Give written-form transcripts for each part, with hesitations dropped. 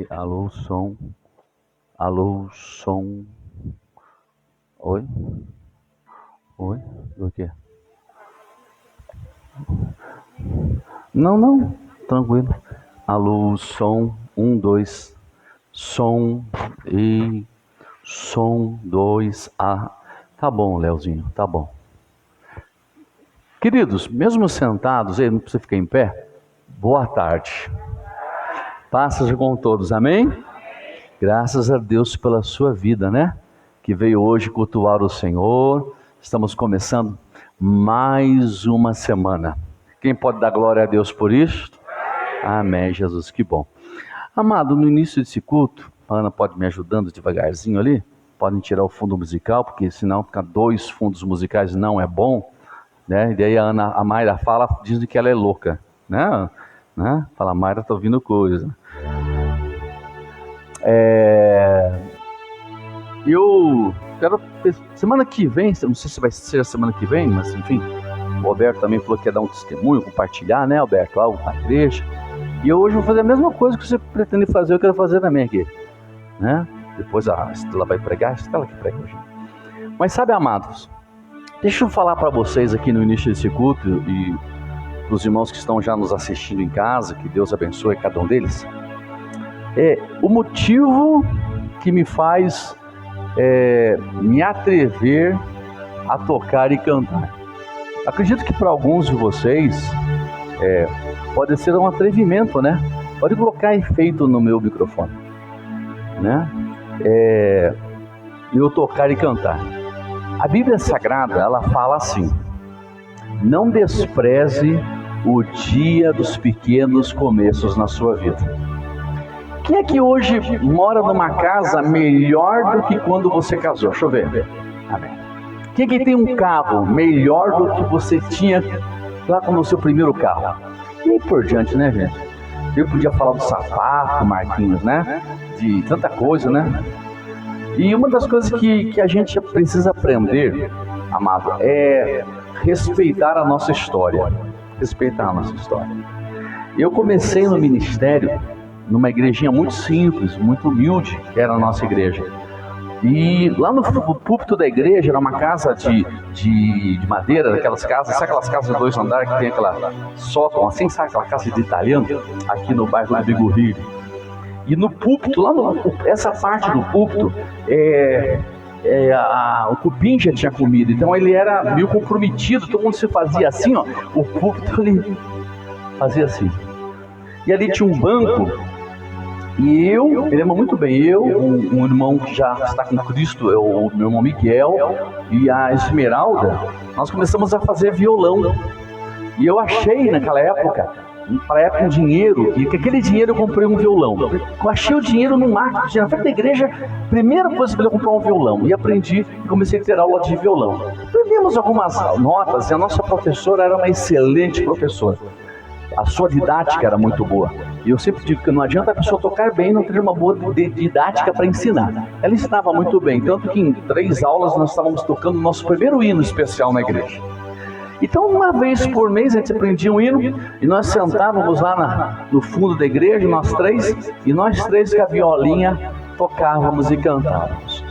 Alô, som. Alô, som. Oi? Oi? O quê? Não, tranquilo. Alô, som. 1, 2. Som. E. Som 2. A. Tá bom, Leozinho, tá bom. Queridos, mesmo sentados, aí não precisa ficar em pé. Boa tarde. Paz com todos, amém? Graças a Deus pela sua vida, né? Que veio hoje cultuar o Senhor. Estamos começando mais uma semana. Quem pode dar glória a Deus por isso? Amém, Jesus, que bom. Amado, no início desse culto, a Ana pode me ajudando devagarzinho ali? Podem tirar o fundo musical, porque senão ficar 2 fundos musicais não é bom, né? E daí a Mayra fala, dizem que ela é louca, né? Fala, Mayra, tá ouvindo coisa. Eu quero, semana que vem, não sei se vai ser a semana que vem, mas enfim, o Alberto também falou que ia dar um testemunho, compartilhar, né, Alberto, algo na igreja. E hoje eu vou fazer a mesma coisa que você pretende fazer, eu quero fazer também aqui, né? Depois a Estela vai pregar, a Estela que prega hoje. Mas sabe, amados, deixa eu falar para vocês aqui no início desse culto e os irmãos que estão já nos assistindo em casa, que Deus abençoe cada um deles. O motivo que me faz me atrever a tocar e cantar. Acredito que para alguns de vocês pode ser um atrevimento, né? Pode colocar efeito no meu microfone, né? Eu tocar e cantar. A Bíblia Sagrada, ela fala assim: não despreze o dia dos pequenos começos na sua vida. Quem é que hoje mora numa casa melhor do que quando você casou? Deixa eu ver. Amém. Quem é que tem um carro melhor do que você tinha lá com o seu primeiro carro? E aí por diante, né, gente? Eu podia falar do sapato, Marquinhos, né? De tanta coisa, né? E uma das coisas que a gente precisa aprender, amado, é respeitar a nossa história. Respeitar a nossa história. Eu comecei no ministério numa igrejinha muito simples, muito humilde, que era a nossa igreja. E lá no púlpito da igreja era uma casa de madeira, daquelas casas, sabe aquelas casas de 2 andares que tem aquela sótão, assim, sabe aquela casa de italiano, aqui no bairro do Bigorrilho. E no púlpito, essa parte do púlpito, o cupim já tinha comido, então ele era meio comprometido, todo mundo se fazia assim, ó, o púlpito ele fazia assim. E ali tinha um banco, e eu me lembro muito bem, um irmão que já está com Cristo, o meu irmão Miguel, e a Esmeralda, nós começamos a fazer violão. E eu achei naquela época, um dinheiro, e com aquele dinheiro eu comprei um violão. Eu achei o dinheiro no marketing, na frente da igreja, primeira coisa que eu comprar um violão. E aprendi e comecei a ter aula de violão. Aprendemos algumas notas, e a nossa professora era uma excelente professora. A sua didática era muito boa. E eu sempre digo que não adianta a pessoa tocar bem e não ter uma boa didática para ensinar. Ela ensinava muito bem, tanto que em 3 aulas nós estávamos tocando o nosso primeiro hino especial na igreja. Então, uma vez por mês a gente aprendia um hino e nós sentávamos lá no fundo da igreja, nós 3, e nós 3 com a violinha tocávamos e cantávamos.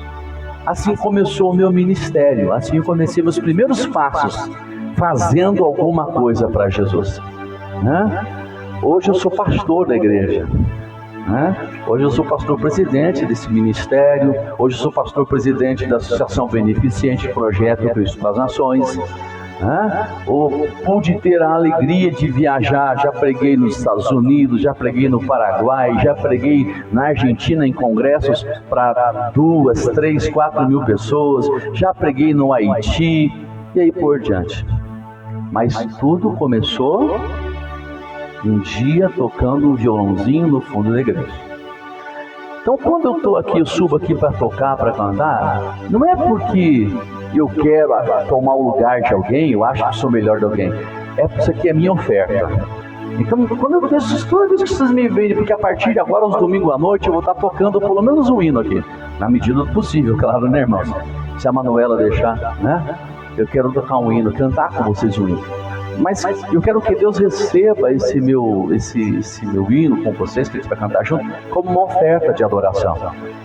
Assim começou o meu ministério, assim eu comecei meus primeiros passos, fazendo alguma coisa para Jesus. Hoje eu sou pastor da igreja, hoje eu sou pastor presidente desse ministério, hoje eu sou pastor presidente da Associação Beneficente Projeto Cristo para as Nações. Pude ter a alegria de viajar, já preguei nos Estados Unidos, já preguei no Paraguai, já preguei na Argentina em congressos para 2, 3, 4 mil pessoas, já preguei no Haiti e aí por diante. Mas tudo começou um dia tocando um violãozinho no fundo da igreja. Então quando eu estou aqui, eu subo aqui para tocar, para cantar, não é porque eu quero tomar o lugar de alguém, eu acho que sou melhor de alguém. Isso aqui é minha oferta. Então quando eu penso, toda vez que vocês me veem, porque a partir de agora, aos domingos à noite, eu vou estar tocando pelo menos um hino aqui, na medida do possível, claro, né, irmãos? Se a Manuela deixar, né? Eu quero tocar um hino, cantar com vocês um hino. Mas eu quero que Deus receba esse meu hino com vocês, que a gente vai cantar junto, como uma oferta de adoração.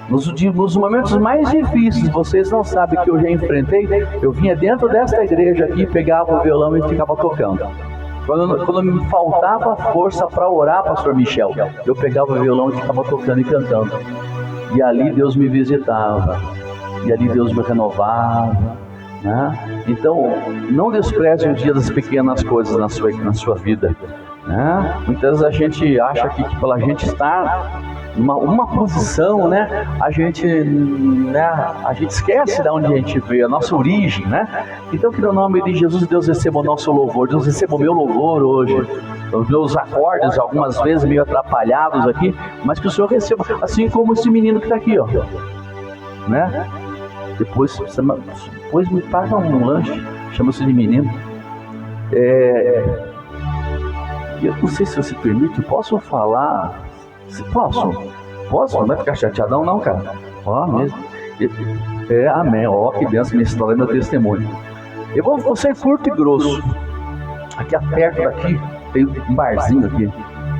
Nos momentos mais difíceis, vocês não sabem que eu já enfrentei, eu vinha dentro desta igreja aqui, pegava o violão e ficava tocando. Quando me faltava força para orar, pastor Michel, eu pegava o violão e ficava tocando e cantando. E ali Deus me visitava, e ali Deus me renovava, né? Então, não despreze o dia das pequenas coisas na sua vida, né? Muitas vezes a gente acha que pela gente estar uma posição, né? A gente esquece de onde a gente veio, a nossa origem, né? Então, que no nome de Jesus, Deus receba o nosso louvor, Deus receba o meu louvor hoje, os meus acordes, algumas vezes meio atrapalhados aqui, mas que o Senhor receba, assim como esse menino que está aqui, ó, né? Depois me paga um lanche, chama-se de menino. Eu não sei se você permite, posso falar? Posso? Não vai ficar chateadão não, cara? Ó, mesmo. Amém. Ó, que benção, minha história é meu testemunho. Eu vou ser curto e grosso. Aqui perto daqui tem um barzinho aqui.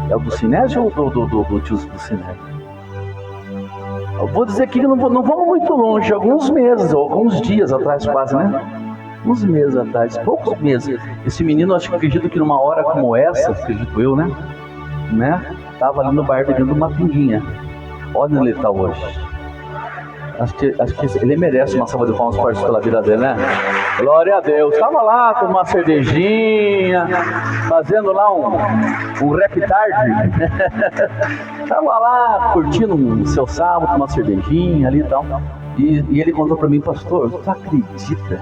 É o do Sinésio ou do tio do Sinésio? Eu vou dizer aqui que não vamos muito longe, alguns meses, ou alguns dias atrás quase, né? Uns meses atrás, poucos meses. Esse menino, acredito que numa hora como essa, acredito eu, né? Estava ali no bar bebendo uma pinguinha. Olha onde ele está hoje. Acho que ele merece uma salva de palmas fortes pela vida dele, né? Glória a Deus. Estava lá com uma cervejinha, fazendo lá um rap tarde. Estava lá curtindo o seu sábado com uma cervejinha ali e tal. E ele contou para mim, pastor, tu acredita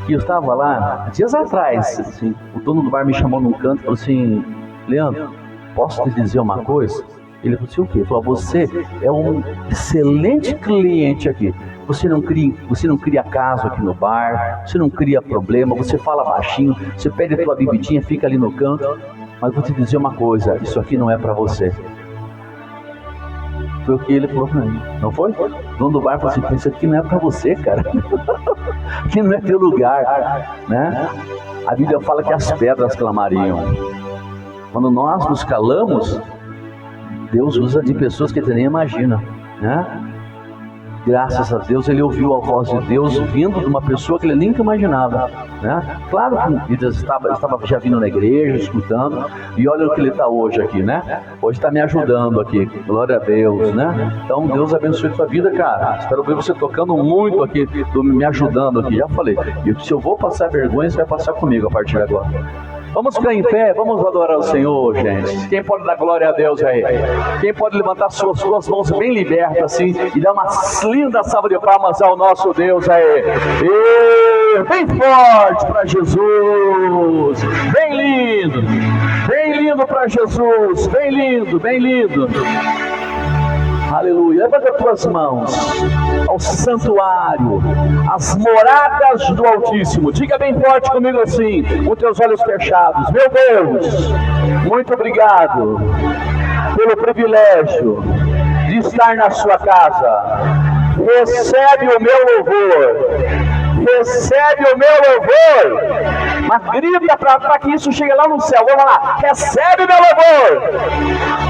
que eu estava lá dias atrás, assim, o dono do bar me chamou num canto e falou assim, Leandro, posso te dizer uma coisa? Ele falou assim, o quê? Ele falou, você é um excelente cliente aqui. Você não cria caso aqui no bar, você não cria problema, você fala baixinho, você pede a tua bebidinha, fica ali no canto. Mas vou te dizer uma coisa, isso aqui não é para você. Foi o que ele falou para mim, não foi? O dono do bar falou assim, isso aqui não é para você, cara. Aqui não é teu lugar, né? A Bíblia fala que as pedras clamariam. Quando nós nos calamos, Deus usa de pessoas que você nem imagina, né? Graças a Deus, ele ouviu a voz de Deus vindo de uma pessoa que ele nunca imaginava, né? Claro que ele estava já vindo na igreja, escutando, e olha o que ele está hoje aqui, né? Hoje está me ajudando aqui, glória a Deus, né? Então, Deus abençoe a sua vida, cara. Espero ver você tocando muito aqui, me ajudando aqui, já falei. E se eu vou passar vergonha, você vai passar comigo a partir de agora. Vamos ficar em pé, vamos adorar o Senhor, gente. Quem pode dar glória a Deus aí? Quem pode levantar suas mãos bem libertas assim e dar uma linda salva de palmas ao nosso Deus aí? E bem forte para Jesus, bem lindo para Jesus, bem lindo. Aleluia. Levanta as tuas mãos ao santuário, às moradas do Altíssimo. Diga bem forte comigo assim, com teus olhos fechados. Meu Deus, muito obrigado pelo privilégio de estar na sua casa. Recebe o meu louvor. Recebe o meu louvor. Mas grita para que isso chegue lá no céu. Vamos lá. Recebe meu louvor.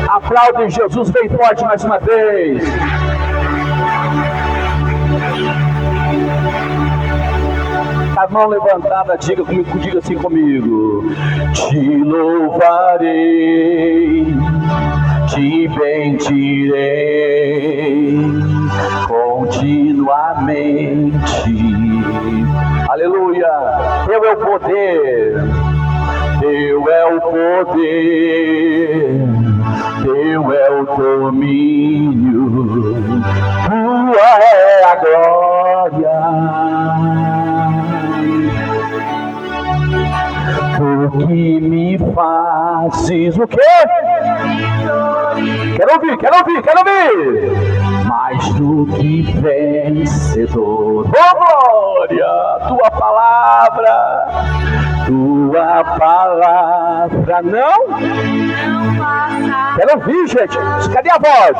Aplaude Jesus bem forte mais uma vez. A mão levantada, diga assim comigo. Te louvarei, te bendirei continuamente. Aleluia. Teu é o poder, teu é o poder, teu é o domínio, tua é a glória. Tu que me fazes o quê? Quero ouvir. Mais do que vencedor. Oh, glória! Tua palavra não passa. Quero ouvir, gente. Cadê a voz?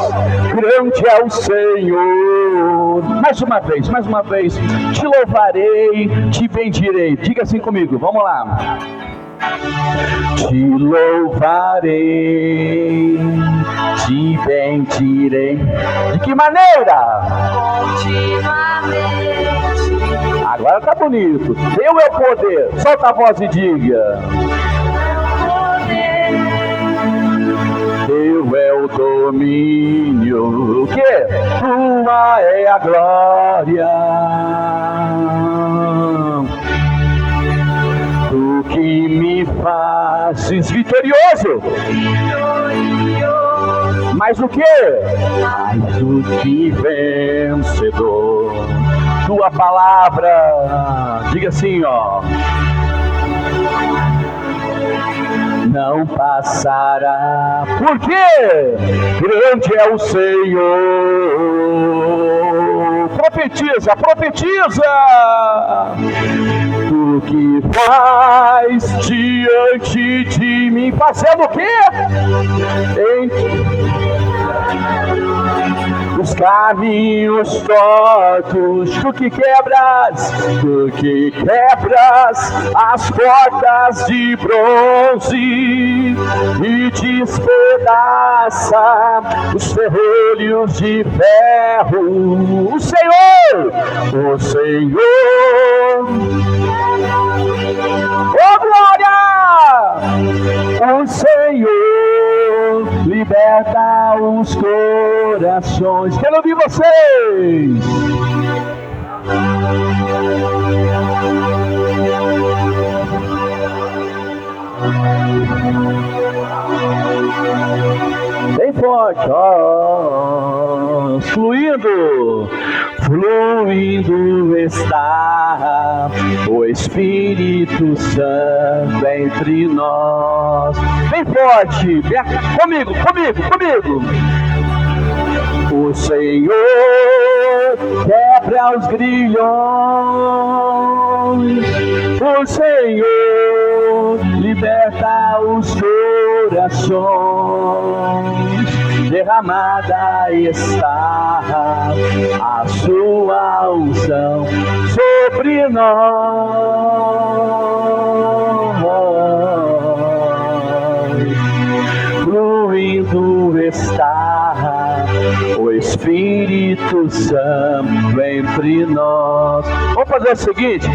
Grande é o Senhor. Mais uma vez. Te louvarei, te bendirei. Diga assim comigo. Vamos lá. te louvarei, te bendirei. De que maneira? Continuamente. Agora tá bonito. Teu é o poder. Solta a voz e diga. Teu é o domínio. O quê? Tua é a glória. Tu que me fazes vitorioso. Mas o quê? Mais do que vencedor. Tua palavra, diga assim, ó. Não passará. Por quê? Grande é o Senhor. Profetiza, profetiza. Tu que faz diante de mim, fazendo o quê? Os caminhos tortos, tu que quebras as portas de bronze e despedaça os ferrolhos de ferro. O Senhor, oh glória! O Senhor liberta os corações. Quero ouvir vocês. Bem forte, ó, fluindo está o Espírito Santo entre nós. Bem forte, comigo. O Senhor quebra os grilhões. O Senhor liberta os corações. Derramada está a sua unção sobre nós. Fluindo está o Espírito Santo entre nós. Vamos fazer o seguinte.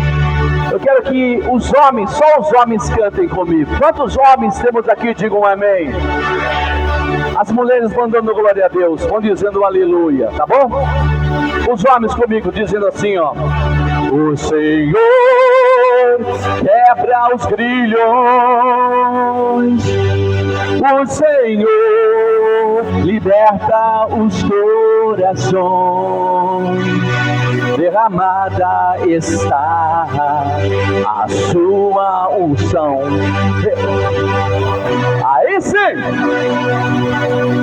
Eu quero que os homens, só os homens cantem comigo. Quantos homens temos aqui? Digam amém. As mulheres vão dando glória a Deus, vão dizendo aleluia, tá bom? Os homens comigo dizendo assim, ó. O Senhor quebra os grilhões. O Senhor liberta os corações. Derramada está a sua unção. Aí sim!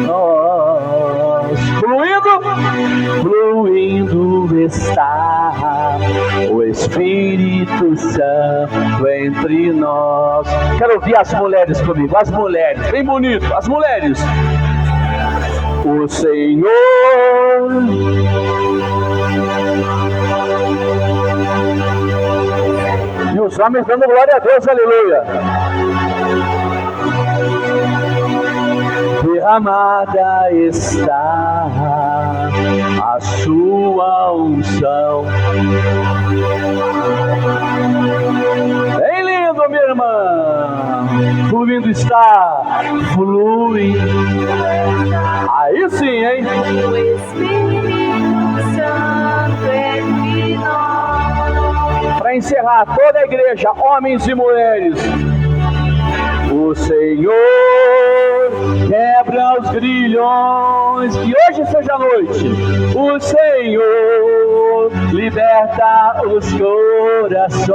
Nós fluindo está o Espírito Santo entre nós. Quero ouvir as mulheres comigo, as mulheres, bem bonito, as mulheres. O Senhor e os homens dando glória a Deus, aleluia. Derramada está a sua unção. Bem lindo, minha irmã. Fluindo está, flui. Aí sim, hein? O Espírito Santo entre nós. Para encerrar, toda a igreja, homens e mulheres. O Senhor quebra os grilhões. Que hoje seja a noite. O Senhor liberta os corações.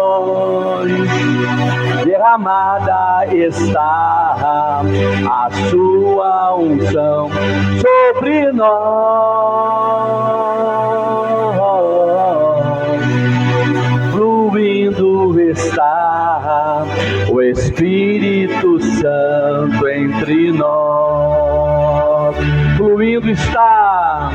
Derramada está a sua unção sobre nós. Fluindo está o Espírito Santo entre nós. Fluindo está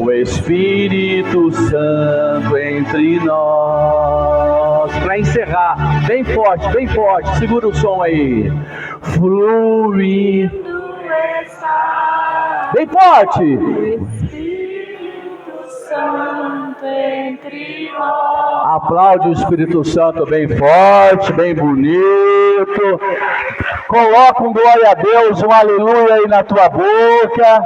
o Espírito Santo entre nós. bem forte, segura o som aí. Fluindo está bem forte. o Espírito Santo entre nós. Aplaude o Espírito Santo bem forte, bem bonito. Coloca um glória a Deus, um aleluia aí na tua boca.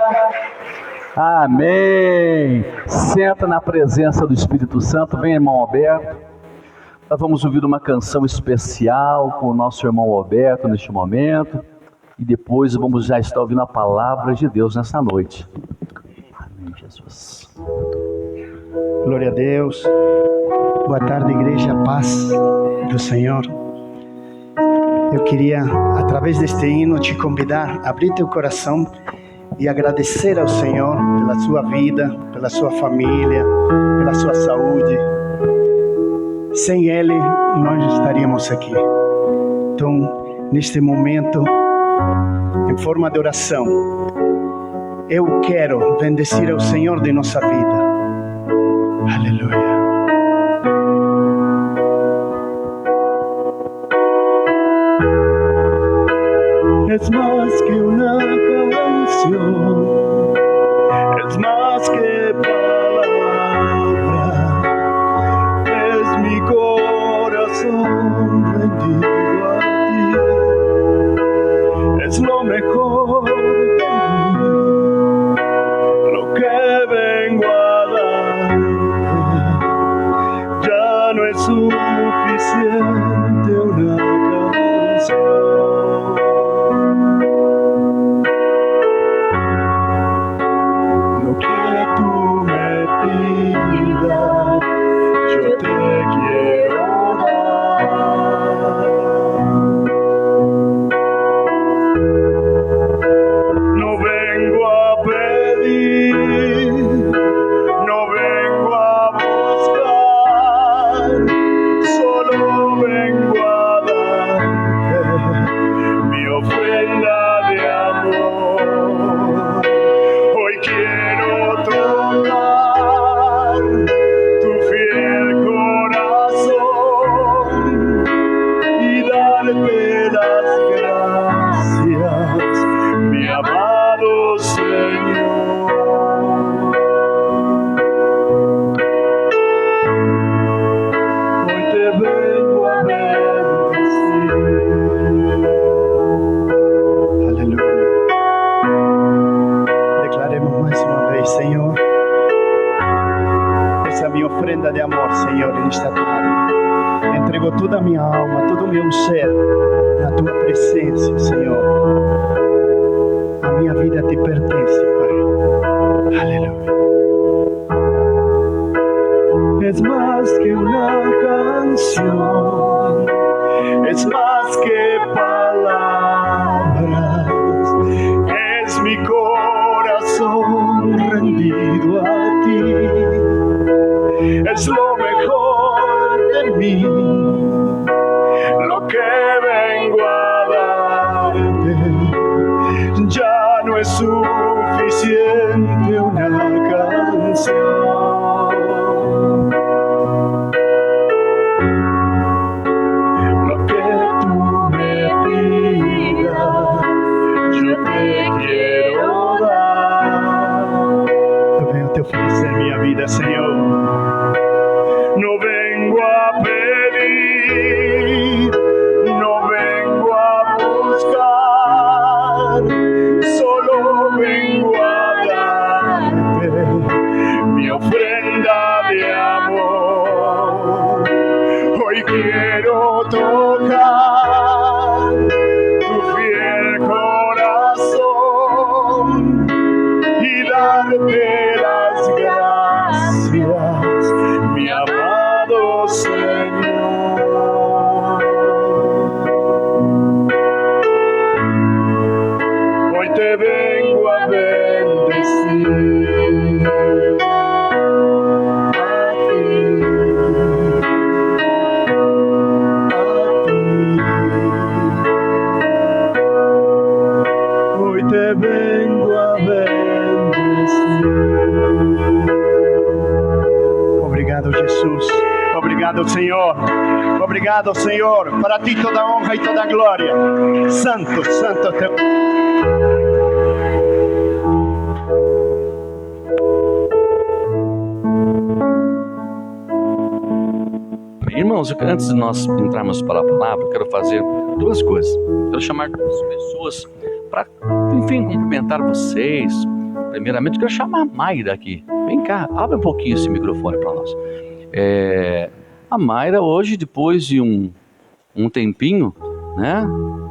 Amém. Senta na presença do Espírito Santo. Vem, irmão Alberto. Nós vamos ouvir uma canção especial com o nosso irmão Alberto neste momento. E depois vamos já estar ouvindo a palavra de Deus nessa noite. Amém, Jesus. Glória a Deus. Boa tarde, igreja. Paz do Senhor. Eu queria, através deste hino, te convidar a abrir teu coração e agradecer ao Senhor pela sua vida, pela sua família, pela sua saúde. Sem Ele, nós não estaríamos aqui. Então, neste momento, em forma de oração, eu quero bendecir ao Senhor de nossa vida. Aleluia. Es más que una canción, es más que palabra, es mi corazón rendido a ti, es lo mejor de mí, lo que vengo a darte, ya no es suficiente una canción. Yo te quiero dar. No vengo a pedir, no vengo a buscar, solo vengo a darte mi ofrenda de amor. Hoy quiero tocar tu fiel corazón y darte las gracias, mi amado Señor. Hoy te vengo a bendecir. Aleluya. Declaremos más una vez, Señor. Essa é a minha ofrenda de amor, Senhor, em esta tarde. Entrego toda a minha alma, todo o meu ser na tua presença, Senhor. A minha vida te pertence, Pai. Aleluia. Es más que una canción, es más que palabras, es mi corazón rendido a ti. Es lo mejor de mí, lo que vengo a darte, ya no es suficiente una canción. Lo que tú me pidas, yo te quiero dar. Yo vengo a te ofrecer mi vida, Señor. No vengo a pedir, no vengo a buscar, solo vengo a darte mi ofrenda de amor. Hoy quiero tocar tu fiel corazón y darte las gracias, mi amado Señor. Hoy te vengo a bendecir. A ti, hoy te vengo a bendecir. Obrigado, Jesus. Obrigado, Senhor. Obrigado, Senhor. Para ti toda honra e toda glória. Santo, santo teu. Irmãos, antes de nós entrarmos para a palavra, eu quero fazer duas coisas. Quero chamar duas pessoas para, enfim, cumprimentar vocês. Primeiramente, quero chamar a Mayra aqui. Vem cá, abre um pouquinho esse microfone para nós. A Mayra hoje, depois de um tempinho, né,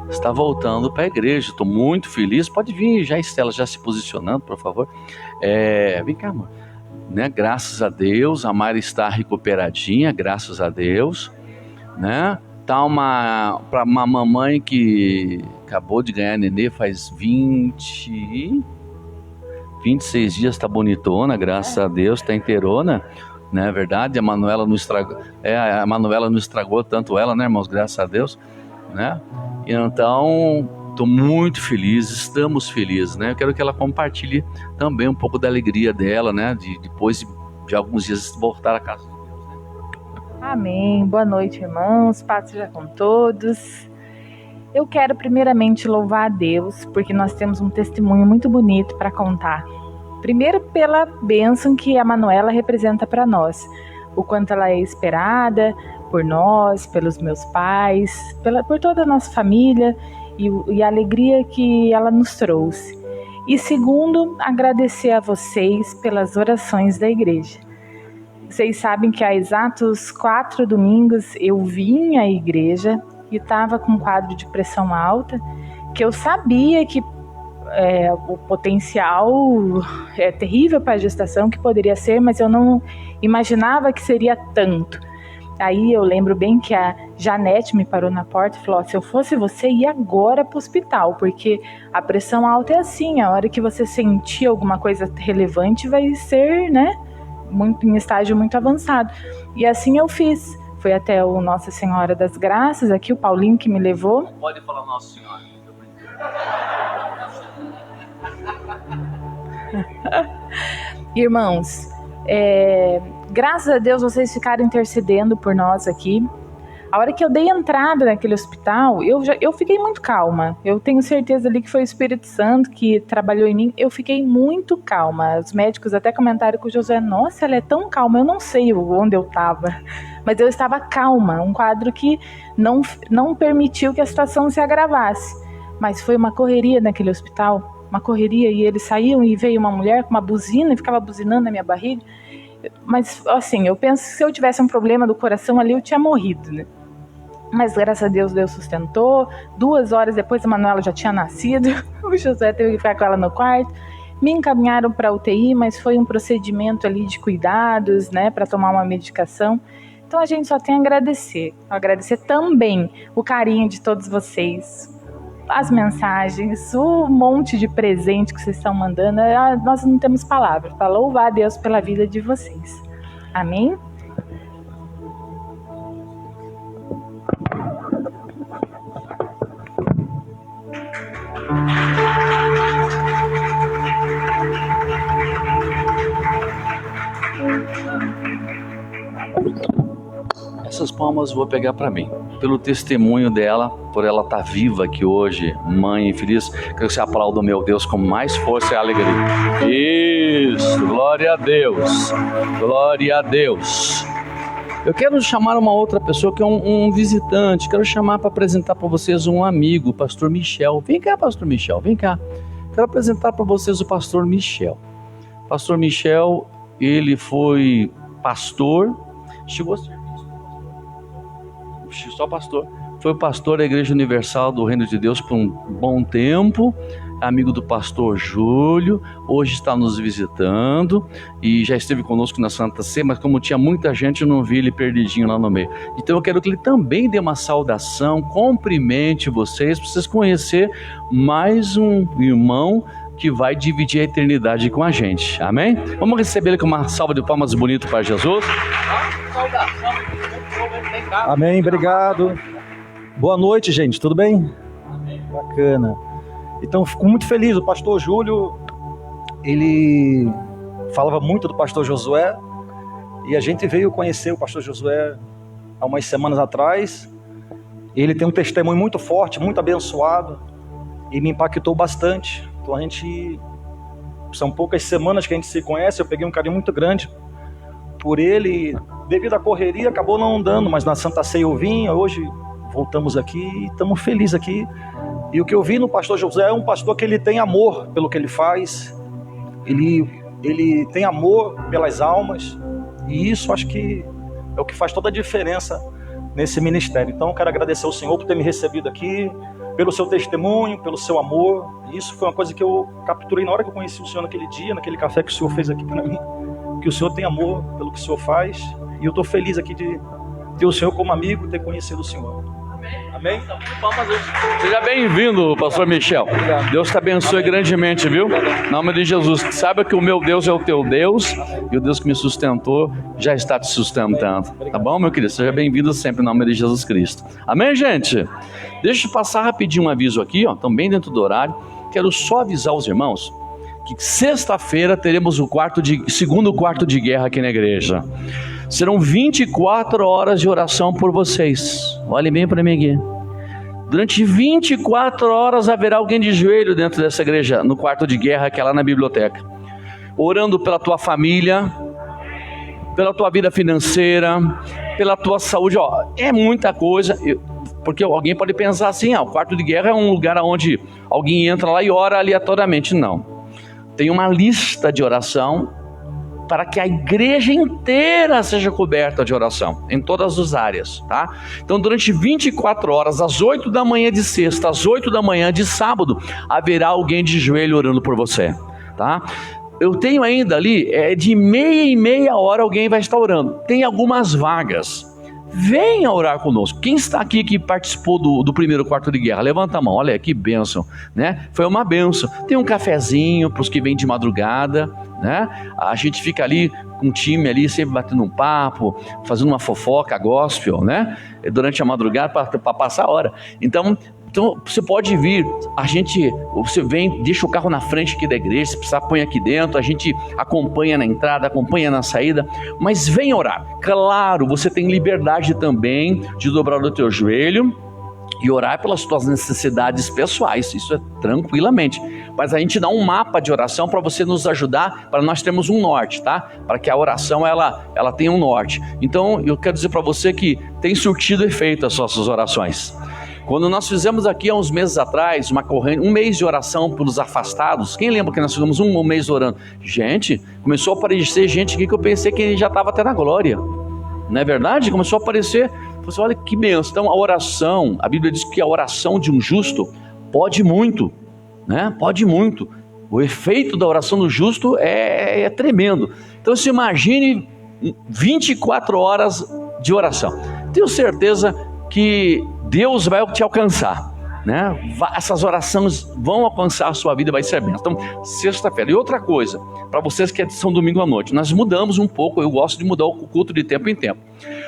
está voltando para a igreja. Estou muito feliz. Pode vir já, Estela, já se posicionando, por favor. Vem cá, amor. Né? Graças a Deus, a Mayra está recuperadinha, graças a Deus, né? Tá para uma mamãe que acabou de ganhar nenê faz 26 dias, tá bonitona, graças a Deus, tá inteirona, né? É verdade, a Manuela não estragou tanto ela, né, irmãos? Graças a Deus, né? Então, estou muito feliz, estamos felizes, né? Eu quero que ela compartilhe também um pouco da alegria dela, né? Depois de alguns dias voltar a casa de Deus, né? Amém. Boa noite, irmãos. Paz seja com todos. Eu quero primeiramente louvar a Deus, porque nós temos um testemunho muito bonito para contar. Primeiro pela bênção que a Manuela representa para nós. O quanto ela é esperada por nós, pelos meus pais, por toda a nossa família, e a alegria que ela nos trouxe. E segundo, agradecer a vocês pelas orações da igreja. Vocês sabem que há exatos 4 domingos eu vim à igreja e estava com um quadro de pressão alta, que eu sabia que o potencial é terrível para a gestação, que poderia ser, mas eu não imaginava que seria tanto. Aí eu lembro bem que a Janete me parou na porta e falou: se eu fosse você, ia agora para o hospital, porque a pressão alta é assim, a hora que você sentir alguma coisa relevante vai ser, né, em estágio muito avançado. E assim eu fiz. Fui até o Nossa Senhora das Graças, aqui o Paulinho que me levou. Pode falar Nossa Senhora. Irmãos, graças a Deus vocês ficaram intercedendo por nós aqui. A hora que eu dei entrada naquele hospital, eu fiquei muito calma. Eu tenho certeza ali que foi o Espírito Santo que trabalhou em mim. Eu fiquei muito calma. Os médicos até comentaram com o Josué: nossa, ela é tão calma. Eu não sei onde eu estava, mas eu estava calma. Um quadro que não permitiu que a situação se agravasse. Mas foi uma correria naquele hospital, uma correria, e eles saíam e veio uma mulher com uma buzina e ficava buzinando na minha barriga. Mas assim, eu penso que se eu tivesse um problema do coração ali, eu tinha morrido, né? Mas graças a Deus, Deus sustentou. 2 horas depois a Manuela já tinha nascido. O José teve que ficar com ela no quarto. Me encaminharam para a UTI, mas foi um procedimento ali de cuidados, né, para tomar uma medicação. Então a gente só tem a agradecer. Agradecer também o carinho de todos vocês, as mensagens, o monte de presente que vocês estão mandando. Nós não temos palavras para louvar a Deus pela vida de vocês. Amém? Essas palmas eu vou pegar para mim, pelo testemunho dela, por ela estar viva aqui hoje, mãe e feliz. Quero que você aplaude o meu Deus com mais força e alegria. Isso, glória a Deus, glória a Deus. Eu quero chamar uma outra pessoa que é um visitante. Quero chamar para apresentar para vocês um amigo, o pastor Michel. Vem cá, pastor Michel, vem cá. Quero apresentar para vocês o pastor Michel. Pastor Michel, ele foi pastor, chegou a ser só pastor, foi pastor da Igreja Universal do Reino de Deus por um bom tempo, amigo do pastor Júlio, hoje está nos visitando e já esteve conosco na Santa Ceia, mas como tinha muita gente, eu não vi ele perdidinho lá no meio. Então eu quero que ele também dê uma saudação, cumprimente vocês, para vocês conhecer mais um irmão que vai dividir a eternidade com a gente, amém? Vamos receber ele com uma salva de palmas bonita para Jesus. Saudação. Amém, obrigado. Boa noite, gente, tudo bem? Amém. Bacana. Então, fico muito feliz. O pastor Júlio, ele falava muito do pastor Josué E a gente veio conhecer o pastor Josué há umas semanas atrás. Ele tem um testemunho muito forte, muito abençoado, e me impactou bastante. Então são poucas semanas que a gente se conhece, eu peguei um carinho muito grande por ele. Devido à correria, acabou não dando, mas na Santa Ceia eu vim, hoje voltamos aqui e estamos felizes aqui. E o que eu vi no pastor José é um pastor que ele tem amor pelo que ele faz, ele tem amor pelas almas, e isso acho que é o que faz toda a diferença nesse ministério. Então eu quero agradecer ao Senhor por ter me recebido aqui, pelo seu testemunho, pelo seu amor. Isso foi uma coisa que eu capturei na hora que eu conheci o Senhor naquele dia, naquele café que o Senhor fez aqui para mim, que o Senhor tem amor pelo que o Senhor faz, e eu estou feliz aqui de ter o Senhor como amigo, ter conhecido o Senhor. Amém? Seja bem-vindo, pastor Michel. Obrigado. Deus te abençoe grandemente, viu? Em nome de Jesus. Saiba que o meu Deus é o teu Deus, e o Deus que me sustentou já está te sustentando. Tá bom, meu querido? Seja bem-vindo sempre em nome de Jesus Cristo. Amém, gente? Deixa eu passar rapidinho um aviso aqui, ó, também dentro do horário. Quero só avisar os irmãos que sexta-feira teremos o segundo quarto de guerra aqui na igreja. Serão 24 horas de oração por vocês. Olhem bem para mim aqui. Durante 24 horas haverá alguém de joelho dentro dessa igreja, no quarto de guerra que é lá na biblioteca, orando pela tua família, pela tua vida financeira, pela tua saúde. Ó, é muita coisa. Porque alguém pode pensar assim, o quarto de guerra é um lugar onde alguém entra lá e ora aleatoriamente. Não. Tem uma lista de oração para que a igreja inteira seja coberta de oração, em todas as áreas, tá? Então durante 24 horas, às 8 da manhã de sexta, às 8 da manhã de sábado, haverá alguém de joelho orando por você, tá? Eu tenho ainda ali, de meia em meia hora alguém vai estar orando. Tem algumas vagas. Venha orar conosco. Quem está aqui que participou do primeiro quarto de guerra? Levanta a mão. Olha que bênção, né? Foi uma bênção. Tem um cafezinho para os que vêm de madrugada, né? A gente fica ali com um time ali, sempre batendo um papo, fazendo uma fofoca gospel, né? Durante a madrugada para passar a hora. Então você pode vir, você vem, deixa o carro na frente aqui da igreja, se precisar põe aqui dentro, a gente acompanha na entrada, acompanha na saída, mas vem orar. Claro, você tem liberdade também de dobrar o teu joelho e orar pelas tuas necessidades pessoais, isso é tranquilamente, mas a gente dá um mapa de oração para você nos ajudar, para nós termos um norte, tá? Para que a oração ela tenha um norte. Então eu quero dizer para você que tem surtido efeito as nossas orações. Quando nós fizemos aqui há uns meses atrás uma corrente, um mês de oração pelos afastados, quem lembra que nós fizemos um mês orando? Gente, começou a aparecer gente aqui que eu pensei que já estava até na glória, não é verdade? Começou a aparecer, você olha que benção. Então a oração, a Bíblia diz que a oração de um justo pode muito, né? Pode muito. O efeito da oração do justo é tremendo. Então se imagine 24 horas de oração. Tenho certeza que Deus vai te alcançar, né? Essas orações vão alcançar a sua vida, vai ser bênção. Então, sexta-feira. E outra coisa, para vocês que são domingo à noite, nós mudamos um pouco, eu gosto de mudar o culto de tempo em tempo.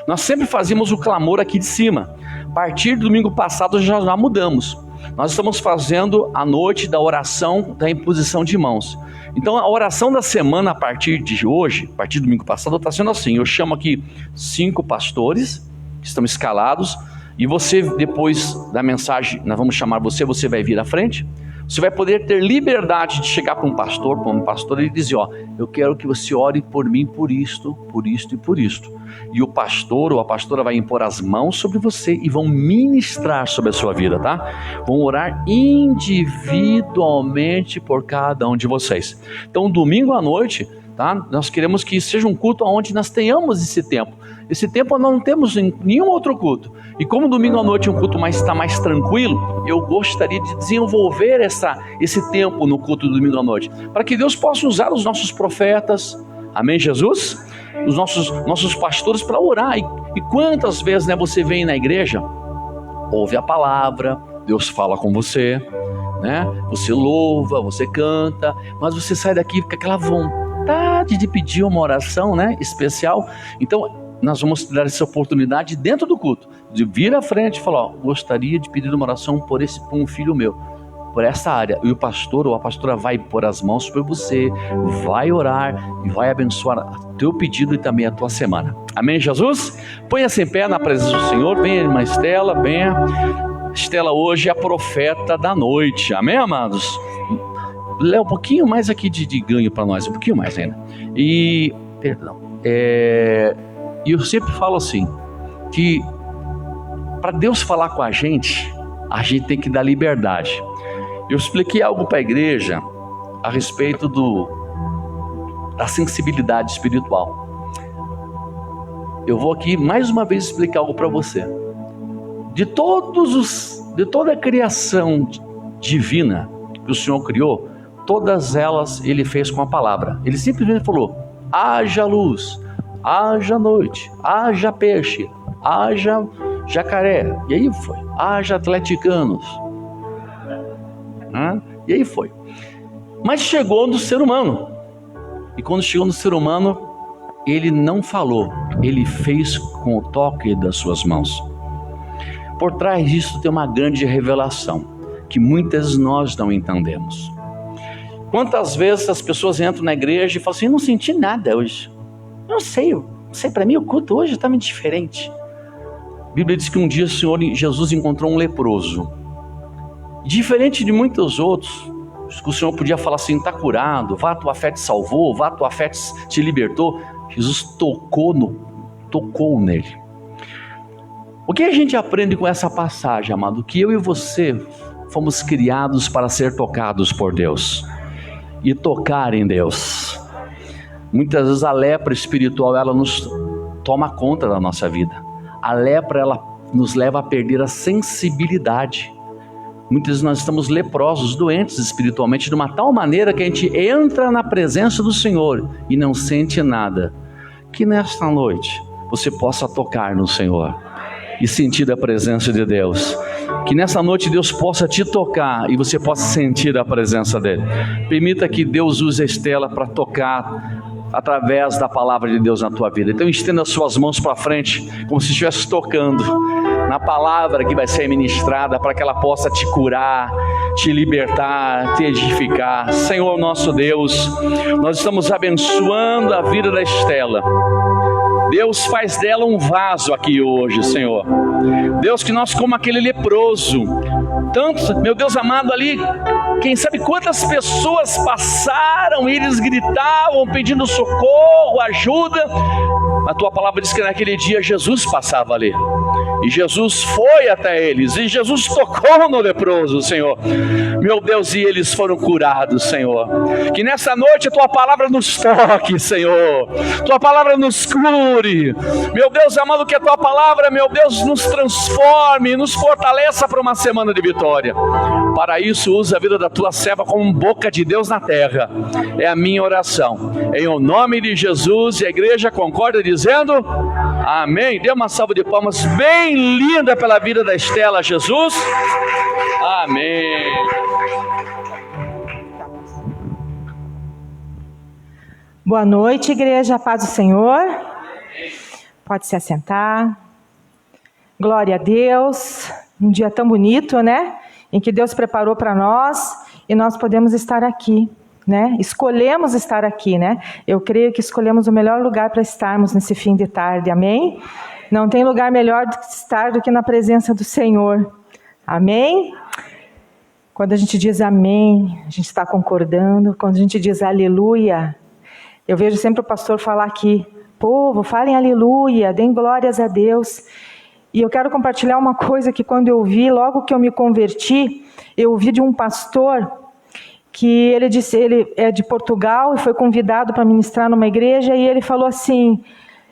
Nós sempre fazíamos o clamor aqui de cima. A partir do domingo passado já mudamos. Nós estamos fazendo a noite da oração da imposição de mãos. Então a oração da semana a partir de hoje, a partir do domingo passado, está sendo assim. Eu chamo aqui 5 pastores que estão escalados. E você, depois da mensagem, nós vamos chamar você vai vir à frente. Você vai poder ter liberdade de chegar para um pastor, e dizer, eu quero que você ore por mim por isto, por isto e por isto. E o pastor ou a pastora vai impor as mãos sobre você e vão ministrar sobre a sua vida, tá? Vão orar individualmente por cada um de vocês. Então, domingo à noite, tá? Nós queremos que seja um culto onde nós tenhamos esse tempo. Esse tempo nós não temos em nenhum outro culto. E como domingo à noite é um culto está mais tranquilo, eu gostaria de desenvolver esse tempo no culto do domingo à noite, para que Deus possa usar os nossos profetas, amém, Jesus? Os nossos pastores para orar. E quantas vezes, né, você vem na igreja, ouve a palavra, Deus fala com você, né? Você louva, você canta, mas você sai daqui com aquela vontade de pedir uma oração, né, especial. Então nós vamos te dar essa oportunidade dentro do culto, de vir à frente e falar, gostaria de pedir uma oração por um filho meu, por essa área. E o pastor ou a pastora vai pôr as mãos sobre você, vai orar e vai abençoar o teu pedido e também a tua semana. Amém, Jesus? Ponha-se em pé na presença do Senhor. Venha, irmã Estela, venha. Estela hoje é a profeta da noite. Amém, amados? Lê um pouquinho mais aqui de ganho para nós, um pouquinho mais ainda. E, perdão, eu sempre falo assim, que para Deus falar com a gente tem que dar liberdade. Eu expliquei algo para a igreja a respeito da sensibilidade espiritual. Eu vou aqui mais uma vez explicar algo para você. De toda a criação divina que o Senhor criou, todas elas Ele fez com a palavra. Ele simplesmente falou: haja luz, haja noite, haja peixe, haja jacaré. E aí foi. Haja atleticanos. E aí foi. Mas chegou no ser humano. E quando chegou no ser humano, Ele não falou. Ele fez com o toque das suas mãos. Por trás disso tem uma grande revelação, que muitas nós não entendemos. Quantas vezes as pessoas entram na igreja e falam assim: eu não senti nada hoje. Eu não sei, para mim o culto hoje está muito diferente. A Bíblia diz que um dia o Senhor Jesus encontrou um leproso. Diferente de muitos outros, que o Senhor podia falar assim: está curado, vá, tua fé te salvou, vá, tua fé te libertou. Jesus tocou nele. O que a gente aprende com essa passagem, amado? Que eu e você fomos criados para ser tocados por Deus e tocar em Deus. Muitas vezes a lepra espiritual, ela nos toma conta da nossa vida. A lepra, ela nos leva a perder a sensibilidade. Muitas vezes nós estamos leprosos, doentes espiritualmente, de uma tal maneira que a gente entra na presença do Senhor e não sente nada. Que nesta noite você possa tocar no Senhor e sentir a presença de Deus. Que nessa noite Deus possa te tocar e você possa sentir a presença dEle. Permita que Deus use a Estela para tocar através da palavra de Deus na tua vida. Então estenda as suas mãos para frente, como se estivesse tocando na palavra que vai ser ministrada, para que ela possa te curar, te libertar, te edificar. Senhor nosso Deus, nós estamos abençoando a vida da Estela. Deus, faz dela um vaso aqui hoje, Senhor. Deus, que nós, como aquele leproso, tantos, meu Deus amado, ali, quem sabe quantas pessoas passaram e eles gritavam pedindo socorro, ajuda. A tua palavra diz que naquele dia Jesus passava ali, e Jesus foi até eles, e Jesus tocou no leproso, Senhor. Meu Deus, e eles foram curados, Senhor. Que nessa noite a tua palavra nos toque, Senhor. Tua palavra nos cure. Meu Deus amado, que a tua palavra, meu Deus, nos transforme, nos fortaleça para uma semana de vitória. Para isso, usa a vida da tua serva como boca de Deus na terra. É a minha oração. Em o nome de Jesus, e a igreja concorda dizendo amém. Dê uma salva de palmas bem linda pela vida da Estela, Jesus. Amém. Boa noite, igreja, paz do Senhor. Pode se assentar. Glória a Deus. Um dia tão bonito, né? Em que Deus preparou para nós e nós podemos estar aqui, né? Escolhemos estar aqui, né? Eu creio que escolhemos o melhor lugar para estarmos nesse fim de tarde, amém? Não tem lugar melhor de estar do que na presença do Senhor, amém? Quando a gente diz amém, a gente está concordando. Quando a gente diz aleluia, eu vejo sempre o pastor falar aqui: povo, falem aleluia, deem glórias a Deus. E eu quero compartilhar uma coisa que quando eu vi, logo que eu me converti, eu ouvi de um pastor que ele disse, ele é de Portugal e foi convidado para ministrar numa igreja, e ele falou assim,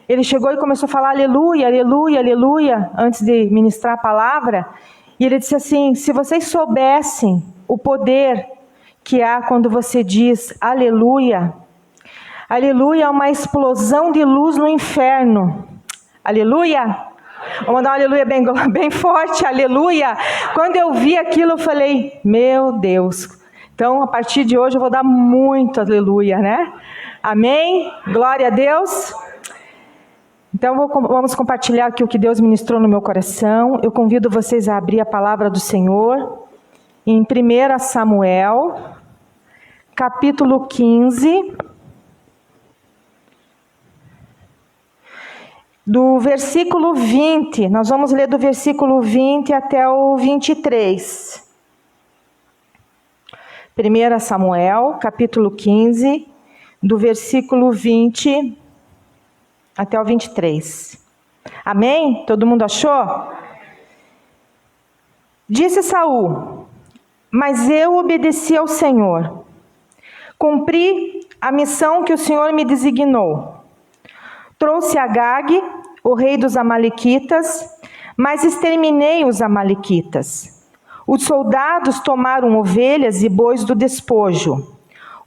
ele chegou e começou a falar aleluia, aleluia, aleluia, antes de ministrar a palavra, e ele disse assim: se vocês soubessem o poder que há quando você diz aleluia, aleluia é uma explosão de luz no inferno, aleluia. Vamos dar um aleluia bem forte, aleluia. Quando eu vi aquilo, eu falei, meu Deus. Então, a partir de hoje, eu vou dar muito aleluia, né? Amém? Glória a Deus. Então, vamos compartilhar aqui o que Deus ministrou no meu coração. Eu convido vocês a abrir a palavra do Senhor em 1 Samuel, capítulo 15, do versículo 20. Nós vamos ler do versículo 20 até o 23. 1 Samuel, capítulo 15, do versículo 20 até o 23. Amém? Todo mundo achou? Disse Saul: mas eu obedeci ao Senhor. Cumpri a missão que o Senhor me designou. Trouxe Agag, o rei dos amalequitas, mas exterminei os amalequitas. Os soldados tomaram ovelhas e bois do despojo,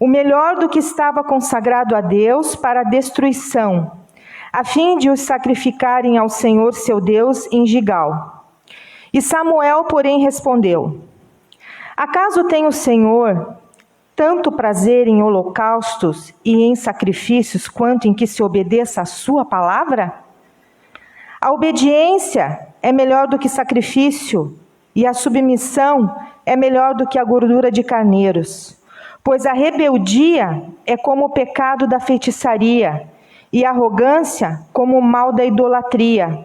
o melhor do que estava consagrado a Deus para a destruição, a fim de os sacrificarem ao Senhor seu Deus em Gigal. E Samuel, porém, respondeu: acaso tem o Senhor tanto prazer em holocaustos e em sacrifícios, quanto em que se obedeça a sua palavra? A obediência é melhor do que sacrifício, e a submissão é melhor do que a gordura de carneiros. Pois a rebeldia é como o pecado da feitiçaria, e a arrogância como o mal da idolatria.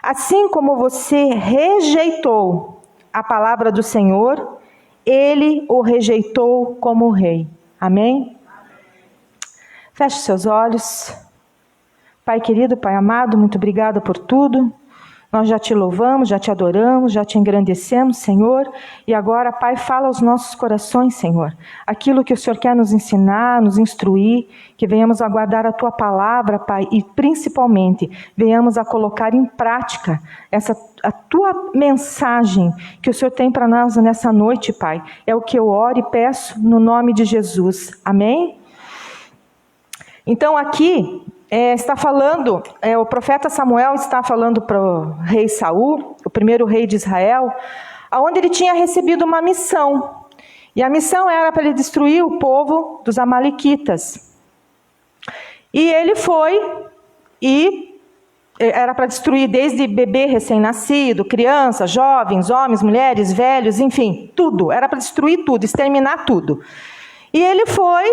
Assim como você rejeitou a palavra do Senhor, ele o rejeitou como rei. Amém? Feche seus olhos. Pai querido, Pai amado, muito obrigada por tudo. Nós já te louvamos, já te adoramos, já te engrandecemos, Senhor. E agora, Pai, fala aos nossos corações, Senhor. Aquilo que o Senhor quer nos ensinar, nos instruir, que venhamos a guardar a Tua palavra, Pai, e principalmente venhamos a colocar em prática a Tua mensagem que o Senhor tem para nós nessa noite, Pai. É o que eu oro e peço no nome de Jesus. Amém? Então aqui está falando, o profeta Samuel está falando para o rei Saul, o primeiro rei de Israel, onde ele tinha recebido uma missão. E a missão era para ele destruir o povo dos amalequitas. E ele foi e era para destruir desde bebê recém-nascido, crianças, jovens, homens, mulheres, velhos, enfim, tudo. Era para destruir tudo, exterminar tudo. E ele foi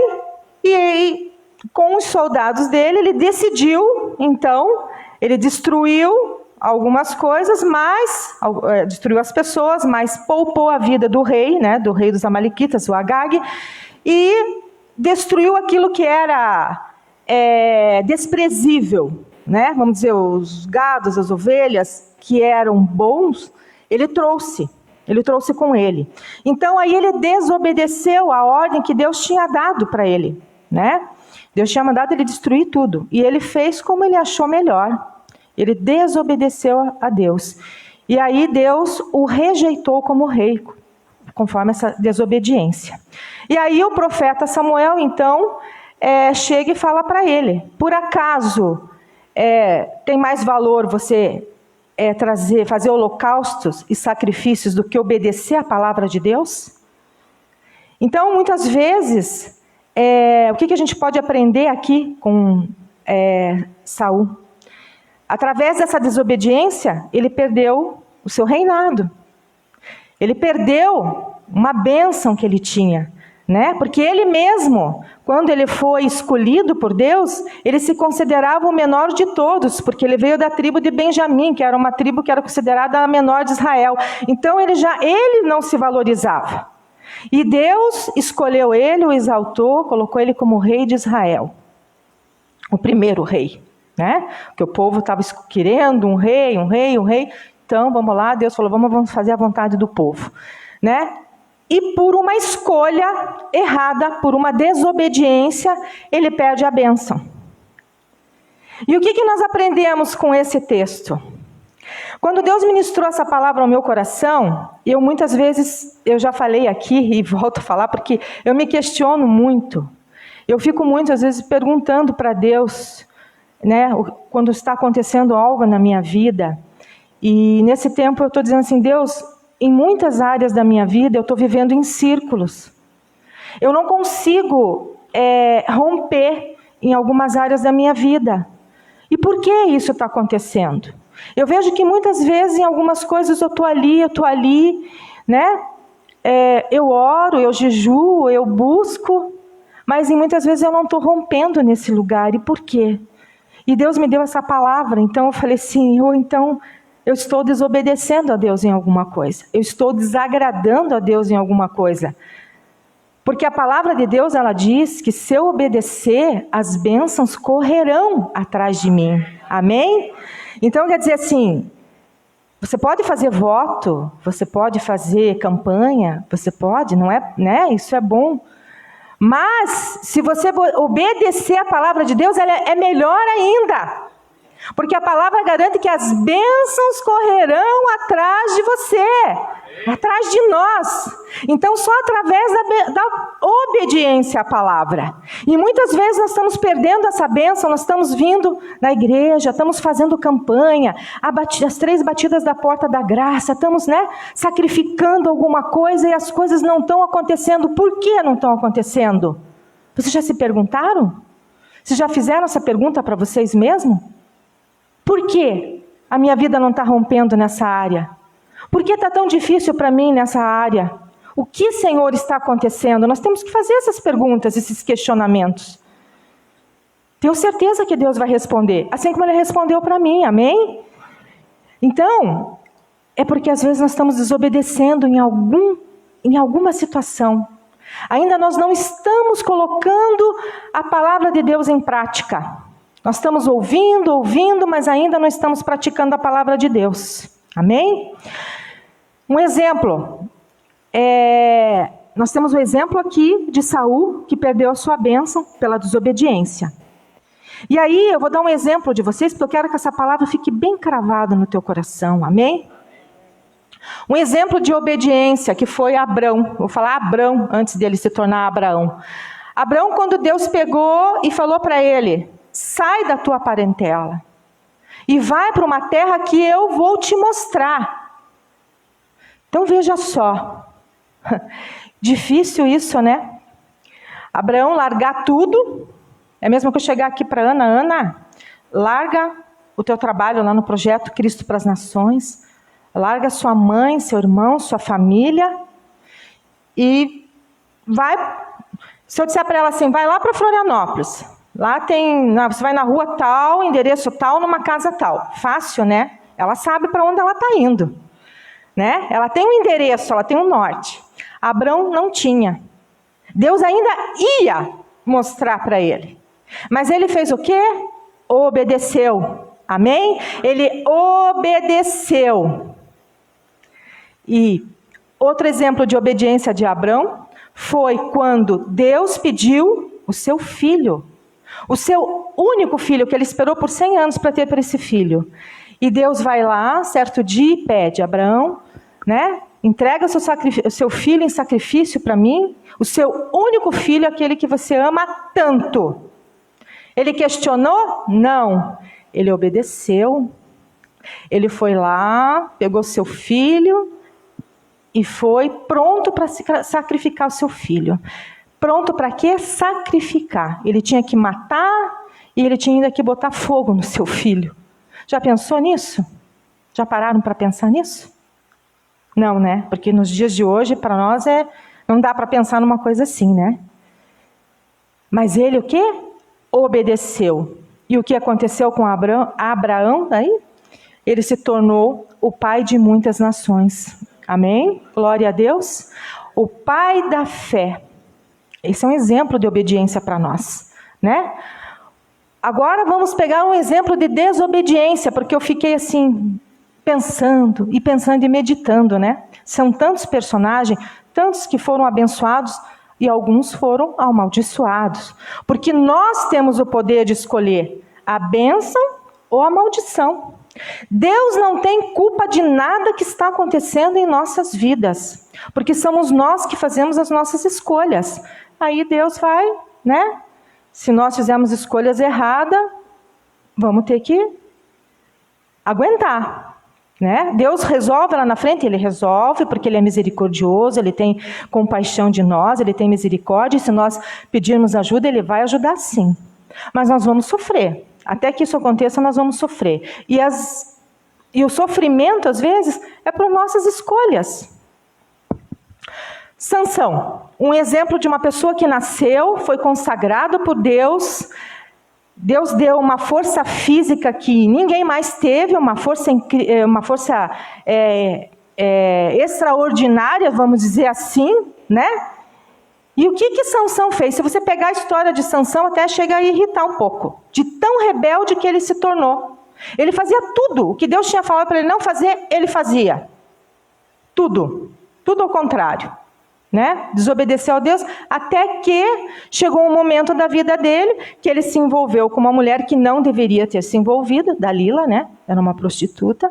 e com os soldados dele, ele decidiu, então, ele destruiu algumas coisas, mas destruiu as pessoas, mas poupou a vida do rei, né, do rei dos amalequitas, o Agag, e destruiu aquilo que era desprezível, né, vamos dizer, os gados, as ovelhas, que eram bons, ele trouxe com ele. Então, aí ele desobedeceu a ordem que Deus tinha dado para ele, né? Deus tinha mandado ele destruir tudo. E ele fez como ele achou melhor. Ele desobedeceu a Deus. E aí Deus o rejeitou como rei, conforme essa desobediência. E aí o profeta Samuel, então, chega e fala para ele: por acaso tem mais valor você fazer holocaustos e sacrifícios do que obedecer à palavra de Deus? Então, muitas vezes, o que a gente pode aprender aqui com Saul? Através dessa desobediência, ele perdeu o seu reinado. Ele perdeu uma bênção que ele tinha, né? Porque ele mesmo, quando ele foi escolhido por Deus, ele se considerava o menor de todos, porque ele veio da tribo de Benjamim, que era uma tribo que era considerada a menor de Israel. Então ele não se valorizava. E Deus escolheu ele, o exaltou, colocou ele como rei de Israel. O primeiro rei, né? Porque o povo estava querendo um rei. Então, vamos lá, Deus falou, vamos fazer a vontade do povo, né? E por uma escolha errada, por uma desobediência, ele perde a bênção. E o que nós aprendemos com esse texto? Quando Deus ministrou essa palavra ao meu coração, eu muitas vezes, eu já falei aqui e volto a falar, porque eu me questiono muito. Eu fico muitas vezes perguntando para Deus, né, quando está acontecendo algo na minha vida. E nesse tempo eu estou dizendo assim, Deus, em muitas áreas da minha vida eu estou vivendo em círculos. Eu não consigo romper em algumas áreas da minha vida. E por que isso está acontecendo? Eu vejo que muitas vezes em algumas coisas eu estou ali, né? eu oro, eu jejuo, eu busco, mas muitas vezes eu não estou rompendo nesse lugar. E por quê? E Deus me deu essa palavra, então eu falei assim, então eu estou desobedecendo a Deus em alguma coisa. Eu estou desagradando a Deus em alguma coisa. Porque a palavra de Deus, ela diz que se eu obedecer, as bênçãos correrão atrás de mim. Amém? Então quer dizer assim, você pode fazer voto, você pode fazer campanha, você pode, não é, né? Isso é bom. Mas, se você obedecer a palavra de Deus, ela é melhor ainda. Porque a palavra garante que as bênçãos correrão atrás de você, atrás de nós. Então, só através da obediência à palavra. E muitas vezes nós estamos perdendo essa bênção, nós estamos vindo na igreja, estamos fazendo campanha, as 3 batidas da porta da graça, estamos, sacrificando alguma coisa e as coisas não estão acontecendo. Por que não estão acontecendo? Vocês já se perguntaram? Vocês já fizeram essa pergunta para vocês mesmos? Por que a minha vida não está rompendo nessa área? Por que está tão difícil para mim nessa área? O que, Senhor, está acontecendo? Nós temos que fazer essas perguntas, esses questionamentos. Tenho certeza que Deus vai responder, assim como Ele respondeu para mim, amém? Então, é porque às vezes nós estamos desobedecendo em alguma situação. Ainda nós não estamos colocando a palavra de Deus em prática. Nós estamos ouvindo, mas ainda não estamos praticando a palavra de Deus. Amém? Um exemplo. Nós temos um exemplo aqui de Saul, que perdeu a sua bênção pela desobediência. E aí, eu vou dar um exemplo de vocês, porque eu quero que essa palavra fique bem cravada no teu coração. Amém? Um exemplo de obediência, que foi Abrão. Vou falar Abrão, antes dele se tornar Abraão. Abrão, quando Deus pegou e falou para ele, sai da tua parentela e vai para uma terra que eu vou te mostrar. Então veja só, difícil isso, né? Abraão largar tudo, é mesmo que eu chegar aqui para Ana, larga o teu trabalho lá no projeto Cristo para as Nações, larga sua mãe, seu irmão, sua família e vai, se eu disser para ela assim, vai lá para Florianópolis, lá você vai na rua tal, endereço tal, numa casa tal. Fácil, né? Ela sabe para onde ela está indo. Né? Ela tem um endereço, ela tem um norte. Abrão não tinha. Deus ainda ia mostrar para ele. Mas ele fez o quê? Obedeceu. Amém? Ele obedeceu. E outro exemplo de obediência de Abrão foi quando Deus pediu o seu filho. O seu único filho, que ele esperou por 100 anos para ter para esse filho. E Deus vai lá, certo dia, e pede, Abraão, entrega o seu filho em sacrifício para mim, o seu único filho, aquele que você ama tanto. Ele questionou? Não. Ele obedeceu. Ele foi lá, pegou seu filho e foi pronto para sacrificar o seu filho. Pronto para quê? Sacrificar. Ele tinha que matar e ele tinha ainda que botar fogo no seu filho. Já pensou nisso? Já pararam para pensar nisso? Não, né? Porque nos dias de hoje, para nós, não dá para pensar numa coisa assim, né? Mas ele o quê? Obedeceu. E o que aconteceu com Abraão? Daí? Ele se tornou o pai de muitas nações. Amém? Glória a Deus. O pai da fé. Esse é um exemplo de obediência para nós, né? Agora vamos pegar um exemplo de desobediência, porque eu fiquei assim, pensando e meditando, né? São tantos personagens, tantos que foram abençoados e alguns foram amaldiçoados. Porque nós temos o poder de escolher a bênção ou a maldição. Deus não tem culpa de nada que está acontecendo em nossas vidas, porque somos nós que fazemos as nossas escolhas. Aí Deus vai, né? Se nós fizermos escolhas erradas, vamos ter que aguentar, né? Deus resolve lá na frente, Ele resolve, porque Ele é misericordioso, Ele tem compaixão de nós, Ele tem misericórdia, e se nós pedirmos ajuda, Ele vai ajudar sim. Mas nós vamos sofrer. Até que isso aconteça, nós vamos sofrer. E o sofrimento, às vezes, é por nossas escolhas. Sansão, um exemplo de uma pessoa que nasceu, foi consagrado por Deus. Deus deu uma força física que ninguém mais teve, uma força extraordinária, vamos dizer assim, né? E o que Sansão fez? Se você pegar a história de Sansão, até chega a irritar um pouco, de tão rebelde que ele se tornou. Ele fazia tudo, o que Deus tinha falado para ele não fazer, ele fazia. Tudo ao contrário, né? Desobedeceu a Deus, até que chegou um momento da vida dele, que ele se envolveu com uma mulher que não deveria ter se envolvido, Dalila, né? Era uma prostituta.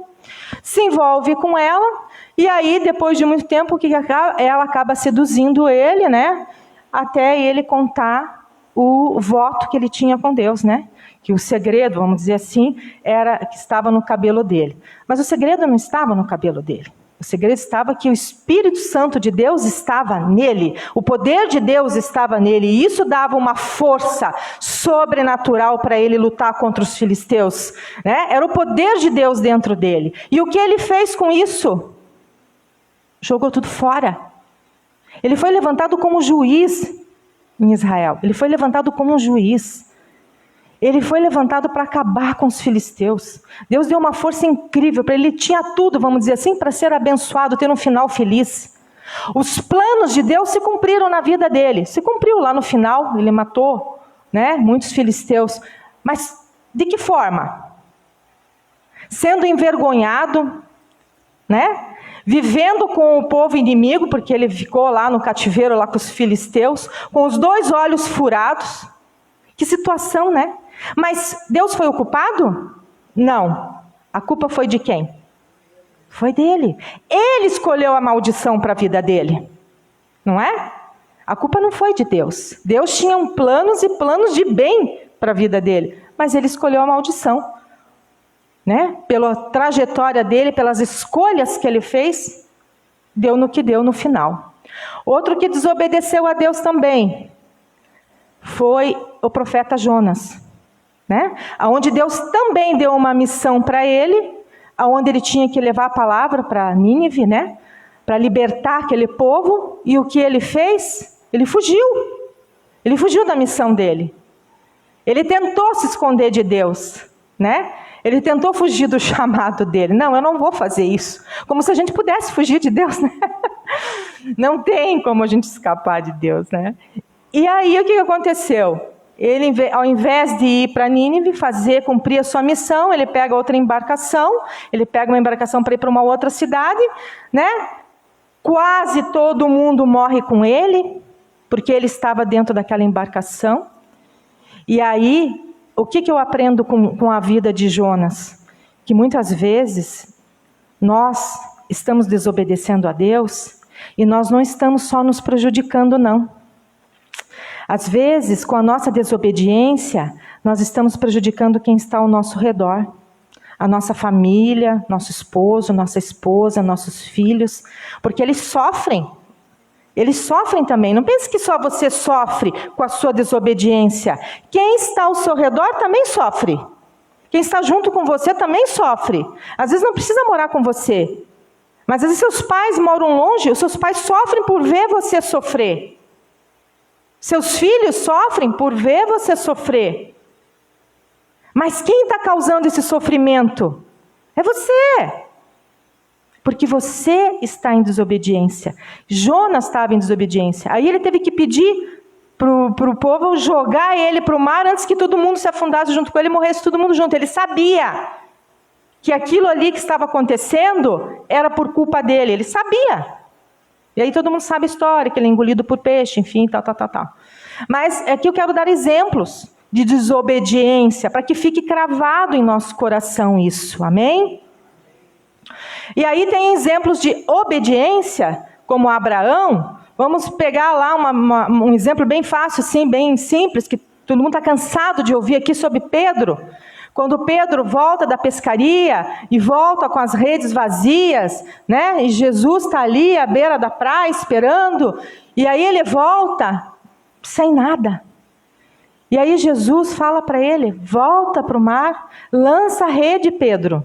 Se envolve com ela, e aí, depois de muito tempo, ela acaba seduzindo ele, né? Até ele contar o voto que ele tinha com Deus, né? Que o segredo, vamos dizer assim, era que estava no cabelo dele. Mas o segredo não estava no cabelo dele. O segredo estava que o Espírito Santo de Deus estava nele. O poder de Deus estava nele. E isso dava uma força sobrenatural para ele lutar contra os filisteus, né? Era o poder de Deus dentro dele. E o que ele fez com isso? Jogou tudo fora. Ele foi levantado como juiz em Israel. Ele foi levantado como um juiz. Ele foi levantado para acabar com os filisteus. Deus deu uma força incrível para ele. Ele tinha tudo, vamos dizer assim, para ser abençoado, ter um final feliz. Os planos de Deus se cumpriram na vida dele. Se cumpriu lá no final, ele matou, né, muitos filisteus. Mas de que forma? Sendo envergonhado, né? Vivendo com o povo inimigo, porque ele ficou lá no cativeiro, lá com os filisteus, com os 2 olhos furados. Que situação, né? Mas Deus foi o culpado? Não. A culpa foi de quem? Foi dele. Ele escolheu a maldição para a vida dele. Não é? A culpa não foi de Deus. Deus tinha planos e planos de bem para a vida dele. Mas ele escolheu a maldição. Né? Pela trajetória dele, pelas escolhas que ele fez, deu no que deu no final. Outro que desobedeceu a Deus também foi o profeta Jonas, né? Onde Deus também deu uma missão para ele, onde ele tinha que levar a palavra para Nínive, né? Para libertar aquele povo. E o que ele fez? Ele fugiu. Ele fugiu da missão dele. Ele tentou se esconder de Deus, né? Ele tentou fugir do chamado dele. Não, eu não vou fazer isso. Como se a gente pudesse fugir de Deus, né? Não tem como a gente escapar de Deus, né? E aí o que aconteceu? Ele, ao invés de ir para Nínive, cumprir a sua missão, ele pega outra embarcação, ele pega uma embarcação para ir para uma outra cidade, né? Quase todo mundo morre com ele, porque ele estava dentro daquela embarcação. E aí, o que eu aprendo com a vida de Jonas? Que muitas vezes nós estamos desobedecendo a Deus e nós não estamos só nos prejudicando, não. Às vezes, com a nossa desobediência, nós estamos prejudicando quem está ao nosso redor. A nossa família, nosso esposo, nossa esposa, nossos filhos, porque eles sofrem. Eles sofrem também. Não pense que só você sofre com a sua desobediência. Quem está ao seu redor também sofre. Quem está junto com você também sofre. Às vezes não precisa morar com você. Mas às vezes seus pais moram longe, os seus pais sofrem por ver você sofrer. Seus filhos sofrem por ver você sofrer. Mas quem está causando esse sofrimento? É você. Porque você está em desobediência. Jonas estava em desobediência. Aí ele teve que pedir para o povo jogar ele para o mar antes que todo mundo se afundasse junto com ele e morresse todo mundo junto. Ele sabia que aquilo ali que estava acontecendo era por culpa dele. Ele sabia. E aí todo mundo sabe a história, que ele é engolido por peixe, enfim, tal. Mas aqui eu quero dar exemplos de desobediência, para que fique cravado em nosso coração isso, amém? E aí tem exemplos de obediência, como Abraão. Vamos pegar lá um exemplo bem fácil, assim, bem simples, que todo mundo está cansado de ouvir aqui sobre Pedro. Quando Pedro volta da pescaria e volta com as redes vazias, né? E Jesus está ali à beira da praia esperando, e aí ele volta sem nada. E aí Jesus fala para ele, volta para o mar, lança a rede, Pedro.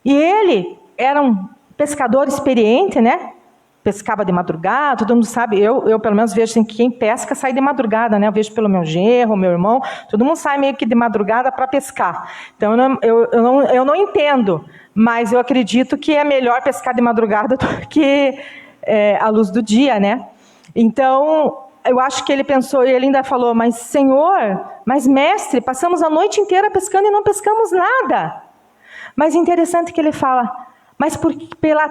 E ele era um pescador experiente, né? pescava de madrugada, todo mundo sabe, eu pelo menos vejo assim, que quem pesca sai de madrugada, né? Eu vejo pelo meu genro, meu irmão, todo mundo sai meio que de madrugada para pescar. Então eu não entendo, mas eu acredito que é melhor pescar de madrugada do que à luz do dia, né? Então, eu acho que ele pensou, e ele ainda falou, mas Senhor, mas mestre, passamos a noite inteira pescando e não pescamos nada. Mas interessante que ele fala, mas porque pela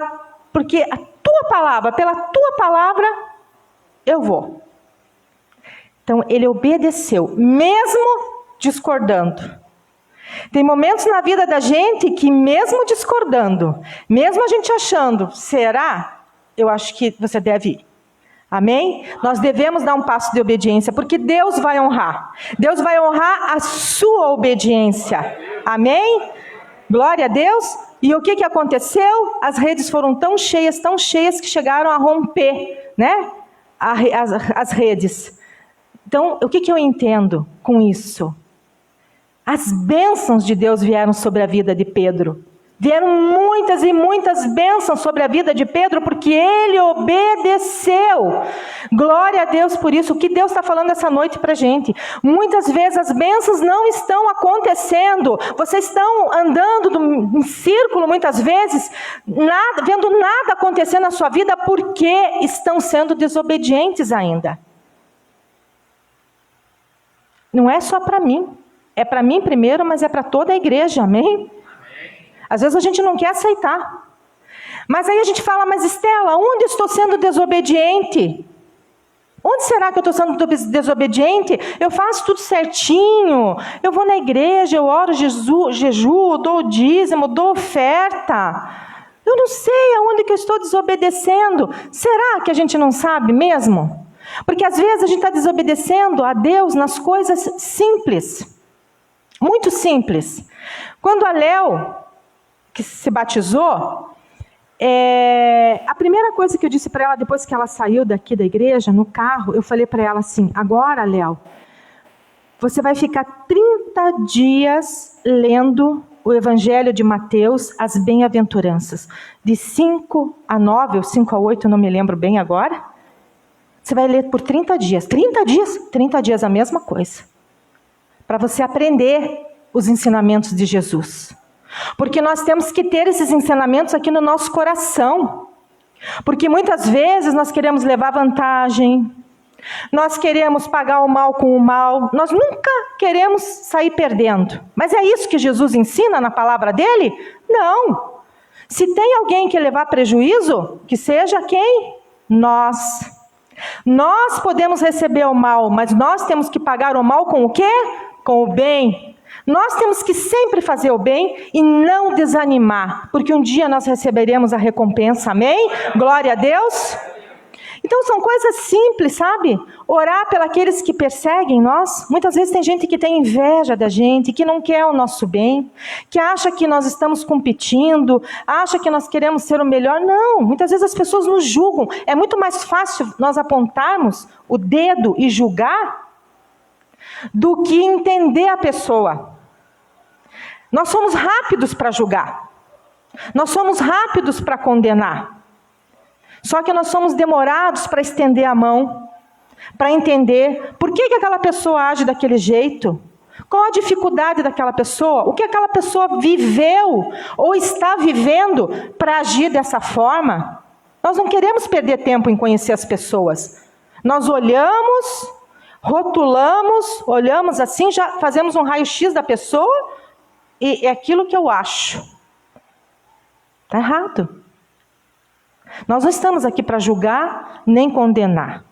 tua palavra, eu vou. Então, ele obedeceu, mesmo discordando. Tem momentos na vida da gente que mesmo discordando, mesmo a gente achando, será? Eu acho que você deve ir. Amém? Nós devemos dar um passo de obediência, porque Deus vai honrar. Deus vai honrar a sua obediência. Amém? Glória a Deus. E o que aconteceu? As redes foram tão cheias que chegaram a romper, né? As redes. Então, o que eu entendo com isso? As bênçãos de Deus vieram sobre a vida de Pedro. Vieram muitas e muitas bênçãos sobre a vida de Pedro, porque ele obedeceu. Glória a Deus por isso. O que Deus está falando essa noite para a gente? Muitas vezes as bênçãos não estão acontecendo. Vocês estão andando em círculo muitas vezes, vendo nada acontecer na sua vida, porque estão sendo desobedientes ainda. Não é só para mim. É para mim primeiro, mas é para toda a igreja. Amém? Às vezes a gente não quer aceitar. Mas aí a gente fala, mas Estela, onde estou sendo desobediente? Onde será que eu estou sendo desobediente? Eu faço tudo certinho, eu vou na igreja, eu oro, jejuo, dou o dízimo, dou oferta. Eu não sei aonde que eu estou desobedecendo. Será que a gente não sabe mesmo? Porque às vezes a gente está desobedecendo a Deus nas coisas simples. Muito simples. Quando a Léo, que se batizou, a primeira coisa que eu disse para ela, depois que ela saiu daqui da igreja, no carro, eu falei para ela assim, agora, Léo, você vai ficar 30 dias lendo o Evangelho de Mateus, as bem-aventuranças, de 5 a 9, ou 5 a 8, não me lembro bem agora. Você vai ler por 30 dias. 30 dias? 30 dias a mesma coisa. Para você aprender os ensinamentos de Jesus. Porque nós temos que ter esses ensinamentos aqui no nosso coração. Porque muitas vezes nós queremos levar vantagem, nós queremos pagar o mal com o mal, nós nunca queremos sair perdendo. Mas é isso que Jesus ensina na palavra dele? Não. Se tem alguém que levar prejuízo, que seja quem? Nós. Nós podemos receber o mal, mas nós temos que pagar o mal com o quê? Com o bem. Nós temos que sempre fazer o bem e não desanimar, porque um dia nós receberemos a recompensa, amém? Glória a Deus. Então são coisas simples, sabe? Orar pelos que perseguem nós. Muitas vezes tem gente que tem inveja da gente, que não quer o nosso bem, que acha que nós estamos competindo, acha que nós queremos ser o melhor. Não, muitas vezes as pessoas nos julgam. É muito mais fácil nós apontarmos o dedo e julgar do que entender a pessoa. Nós somos rápidos para julgar. Nós somos rápidos para condenar. Só que nós somos demorados para estender a mão, para entender por que aquela pessoa age daquele jeito, qual a dificuldade daquela pessoa, o que aquela pessoa viveu ou está vivendo para agir dessa forma. Nós não queremos perder tempo em conhecer as pessoas. Nós olhamos, rotulamos, olhamos assim, já fazemos um raio-x da pessoa e é aquilo que eu acho. Está errado. Nós não estamos aqui para julgar nem condenar.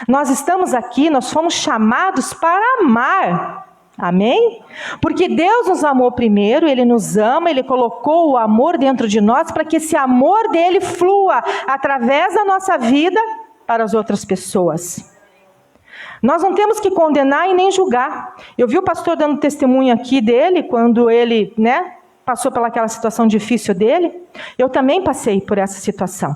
Nós estamos aqui, nós fomos chamados para amar. Amém? Porque Deus nos amou primeiro, Ele nos ama, Ele colocou o amor dentro de nós para que esse amor dele flua através da nossa vida para as outras pessoas. Nós não temos que condenar e nem julgar. Eu vi o pastor dando testemunho aqui dele, quando ele, passou pelaquela situação difícil dele. Eu também passei por essa situação.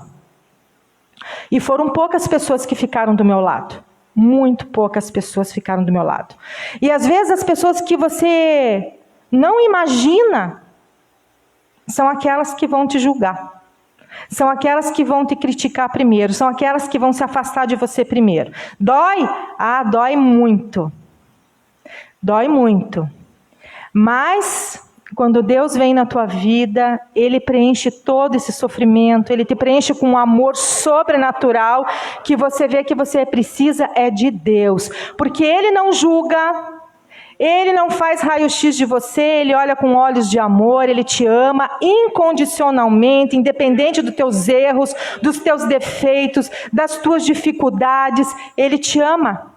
E foram poucas pessoas que ficaram do meu lado. Muito poucas pessoas ficaram do meu lado. E às vezes as pessoas que você não imagina são aquelas que vão te julgar. São aquelas que vão te criticar primeiro, são aquelas que vão se afastar de você primeiro. Dói? Ah, dói muito. Dói muito. Mas quando Deus vem na tua vida, Ele preenche todo esse sofrimento, Ele te preenche com um amor sobrenatural, que você vê que você precisa é de Deus. Porque Ele não julga, Ele não faz raio-x de você, Ele olha com olhos de amor, Ele te ama incondicionalmente, independente dos teus erros, dos teus defeitos, das tuas dificuldades, Ele te ama.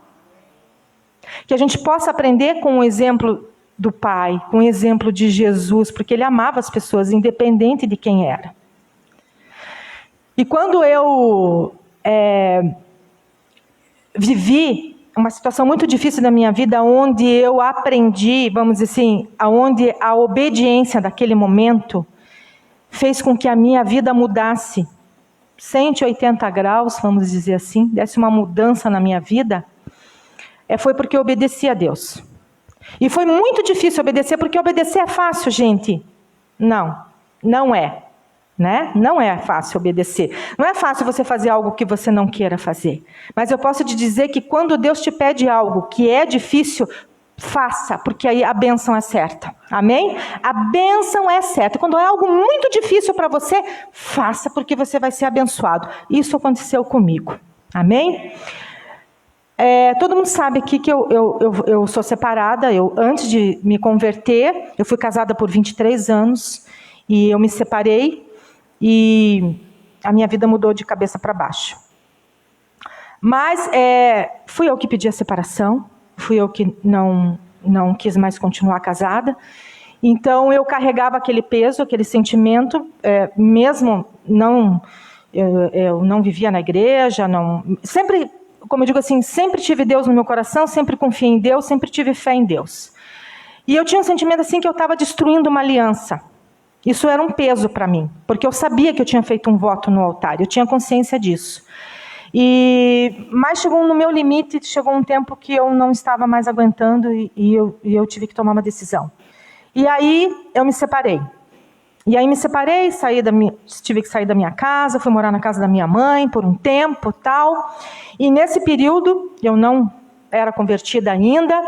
Que a gente possa aprender com o exemplo do Pai, com o exemplo de Jesus, porque Ele amava as pessoas, independente de quem era. E quando eu vivi uma situação muito difícil da minha vida, onde eu aprendi, vamos dizer assim, onde a obediência daquele momento fez com que a minha vida mudasse 180 graus, vamos dizer assim, desse uma mudança na minha vida, foi porque eu obedeci a Deus. E foi muito difícil obedecer, porque obedecer é fácil, gente. Não é. Né? Não é fácil obedecer. Não é fácil você fazer algo que você não queira fazer. Mas eu posso te dizer que quando Deus te pede algo que é difícil, faça, porque aí a bênção é certa. Amém? A bênção é certa. Quando é algo muito difícil para você, faça, porque você vai ser abençoado. Isso aconteceu comigo. Amém? Todo mundo sabe aqui que eu sou separada. Antes de me converter, eu fui casada por 23 anos e eu me separei e a minha vida mudou de cabeça para baixo. Mas fui eu que pedi a separação, fui eu que não quis mais continuar casada. Então eu carregava aquele peso, aquele sentimento, mesmo eu não vivia na igreja, sempre, como eu digo assim, sempre tive Deus no meu coração, sempre confiei em Deus, sempre tive fé em Deus. E eu tinha um sentimento assim que eu estava destruindo uma aliança. Isso era um peso para mim, porque eu sabia que eu tinha feito um voto no altar, eu tinha consciência disso. Mas chegou no meu limite, chegou um tempo que eu não estava mais aguentando e eu tive que tomar uma decisão. E aí eu me separei. E aí me separei, tive que sair da minha casa, fui morar na casa da minha mãe por um tempo, tal. E nesse período, eu não era convertida ainda.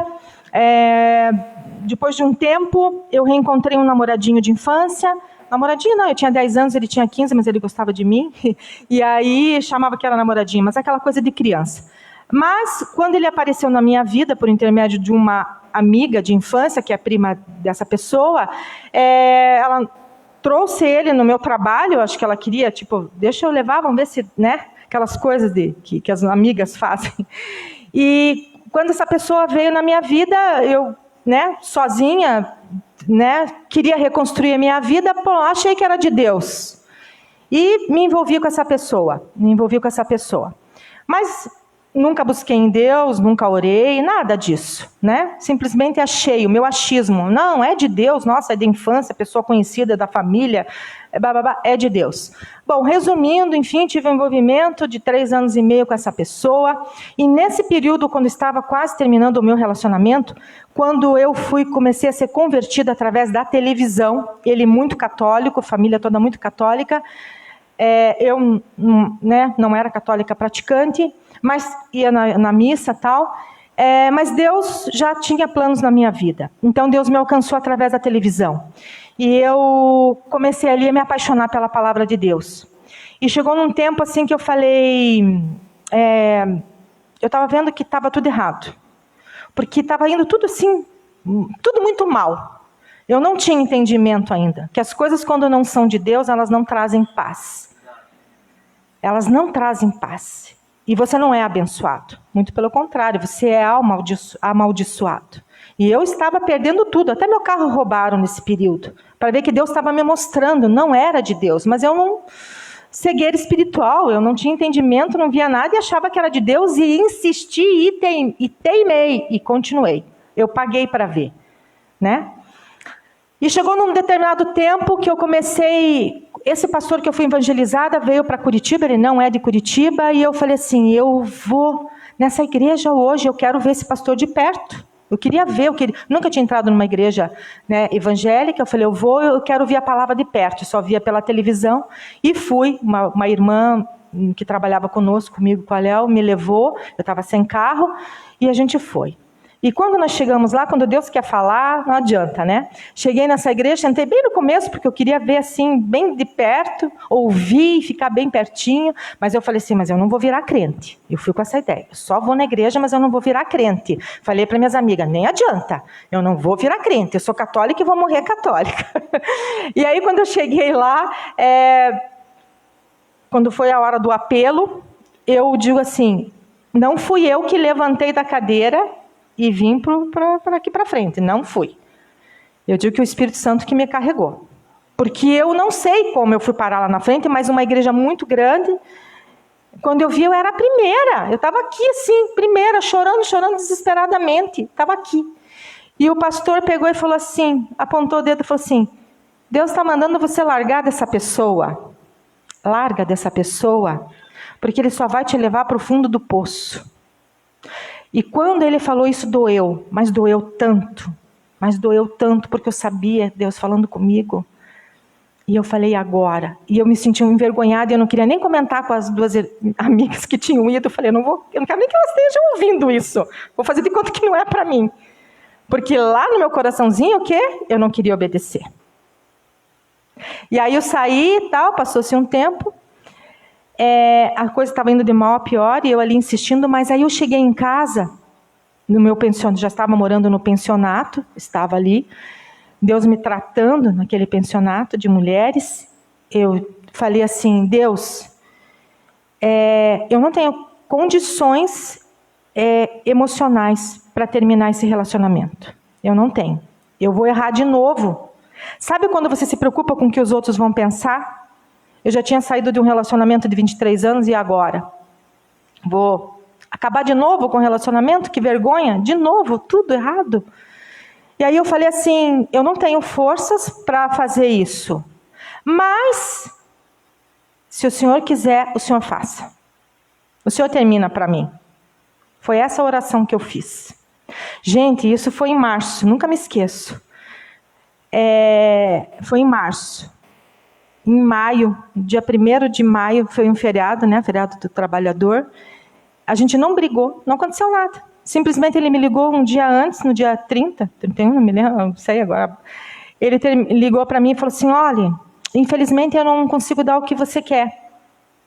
Depois de um tempo, eu reencontrei um namoradinho de infância. Namoradinho não, eu tinha 10 anos, ele tinha 15, mas ele gostava de mim. E aí chamava que era namoradinho, mas aquela coisa de criança. Mas quando ele apareceu na minha vida, por intermédio de uma amiga de infância, que é prima dessa pessoa, ela trouxe ele no meu trabalho, acho que ela queria, deixa eu levar, vamos ver se, né? Aquelas coisas que as amigas fazem. E quando essa pessoa veio na minha vida, eu, sozinha, queria reconstruir a minha vida, achei que era de Deus. E me envolvi com essa pessoa, Mas nunca busquei em Deus, nunca orei, nada disso, Simplesmente achei o meu achismo. Não, é de Deus, nossa, é de infância, pessoa conhecida da família, é de Deus. Bom, resumindo, enfim, tive um envolvimento de 3 anos e meio com essa pessoa. E nesse período, quando estava quase terminando o meu relacionamento, quando eu comecei a ser convertida através da televisão, ele muito católico, família toda muito católica, eu não era católica praticante, mas ia na missa e tal, mas Deus já tinha planos na minha vida. Então Deus me alcançou através da televisão. E eu comecei ali a me apaixonar pela palavra de Deus. E chegou num tempo assim que eu falei, eu estava vendo que estava tudo errado. Porque estava indo tudo assim, tudo muito mal. Eu não tinha entendimento ainda, que as coisas quando não são de Deus, elas não trazem paz. Elas não trazem paz. E você não é abençoado. Muito pelo contrário, você é amaldiçoado. E eu estava perdendo tudo. Até meu carro roubaram nesse período. Para ver que Deus estava me mostrando. Não era de Deus. Mas eu não... Cegueira espiritual. Eu não tinha entendimento, não via nada e achava que era de Deus. E insisti e teimei. E continuei. Eu paguei para ver. E chegou num determinado tempo que eu comecei... Esse pastor que eu fui evangelizada veio para Curitiba, ele não é de Curitiba, e eu falei assim, eu vou nessa igreja hoje, eu quero ver esse pastor de perto. Eu queria ver, nunca tinha entrado numa igreja, né, evangélica. Eu falei, eu quero ouvir a palavra de perto. Eu só via pela televisão. E fui, uma irmã que trabalhava comigo, com a Léo, me levou. Eu estava sem carro e a gente foi. E quando nós chegamos lá, quando Deus quer falar, não adianta, né? Cheguei nessa igreja, sentei bem no começo, porque eu queria ver assim, bem de perto, ouvir, ficar bem pertinho. Mas eu falei assim, mas eu não vou virar crente. Eu fui com essa ideia. Eu só vou na igreja, mas eu não vou virar crente. Falei para minhas amigas, nem adianta. Eu não vou virar crente. Eu sou católica e vou morrer católica. E aí, quando eu cheguei lá, quando foi a hora do apelo, eu digo assim, não fui eu que levantei da cadeira e vim para aqui para frente. Não fui. Eu digo que o Espírito Santo que me carregou. Porque eu não sei como eu fui parar lá na frente, mas uma igreja muito grande. Quando eu vi, eu era a primeira. Eu estava aqui assim, primeira, chorando desesperadamente. Estava aqui. E o pastor pegou e falou assim, apontou o dedo e falou assim, Deus está mandando você largar dessa pessoa. Larga dessa pessoa, porque ele só vai te levar para o fundo do poço. E quando ele falou isso, doeu, mas doeu tanto, porque eu sabia Deus falando comigo. E eu falei agora, e eu me senti envergonhada, e eu não queria nem comentar com as duas amigas que tinham ido. Eu falei, eu não quero nem que elas estejam ouvindo isso, vou fazer de conta que não é para mim. Porque lá no meu coraçãozinho, o quê? Eu não queria obedecer. E aí eu saí e tal, passou-se um tempo, a coisa estava indo de mal a pior, e eu ali insistindo, mas aí eu cheguei em casa, no meu pensionato, já estava morando no pensionato, estava ali, Deus me tratando naquele pensionato de mulheres. Eu falei assim, Deus, eu não tenho condições emocionais para terminar esse relacionamento. Eu não tenho. Eu vou errar de novo. Sabe quando você se preocupa com o que os outros vão pensar? Eu já tinha saído de um relacionamento de 23 anos e agora? Vou acabar de novo com o relacionamento? Que vergonha! De novo, tudo errado. E aí eu falei assim, eu não tenho forças para fazer isso. Mas, se o Senhor quiser, o Senhor faça. O Senhor termina para mim. Foi essa oração que eu fiz. Gente, isso foi em março, nunca me esqueço. Foi em março. Em maio, dia 1º de maio, foi um feriado, né? Feriado do trabalhador. A gente não brigou, não aconteceu nada. Simplesmente ele me ligou um dia antes, no dia 30, 31, não me lembro, não sei agora. Ele ligou para mim e falou assim, olha, infelizmente eu não consigo dar o que você quer.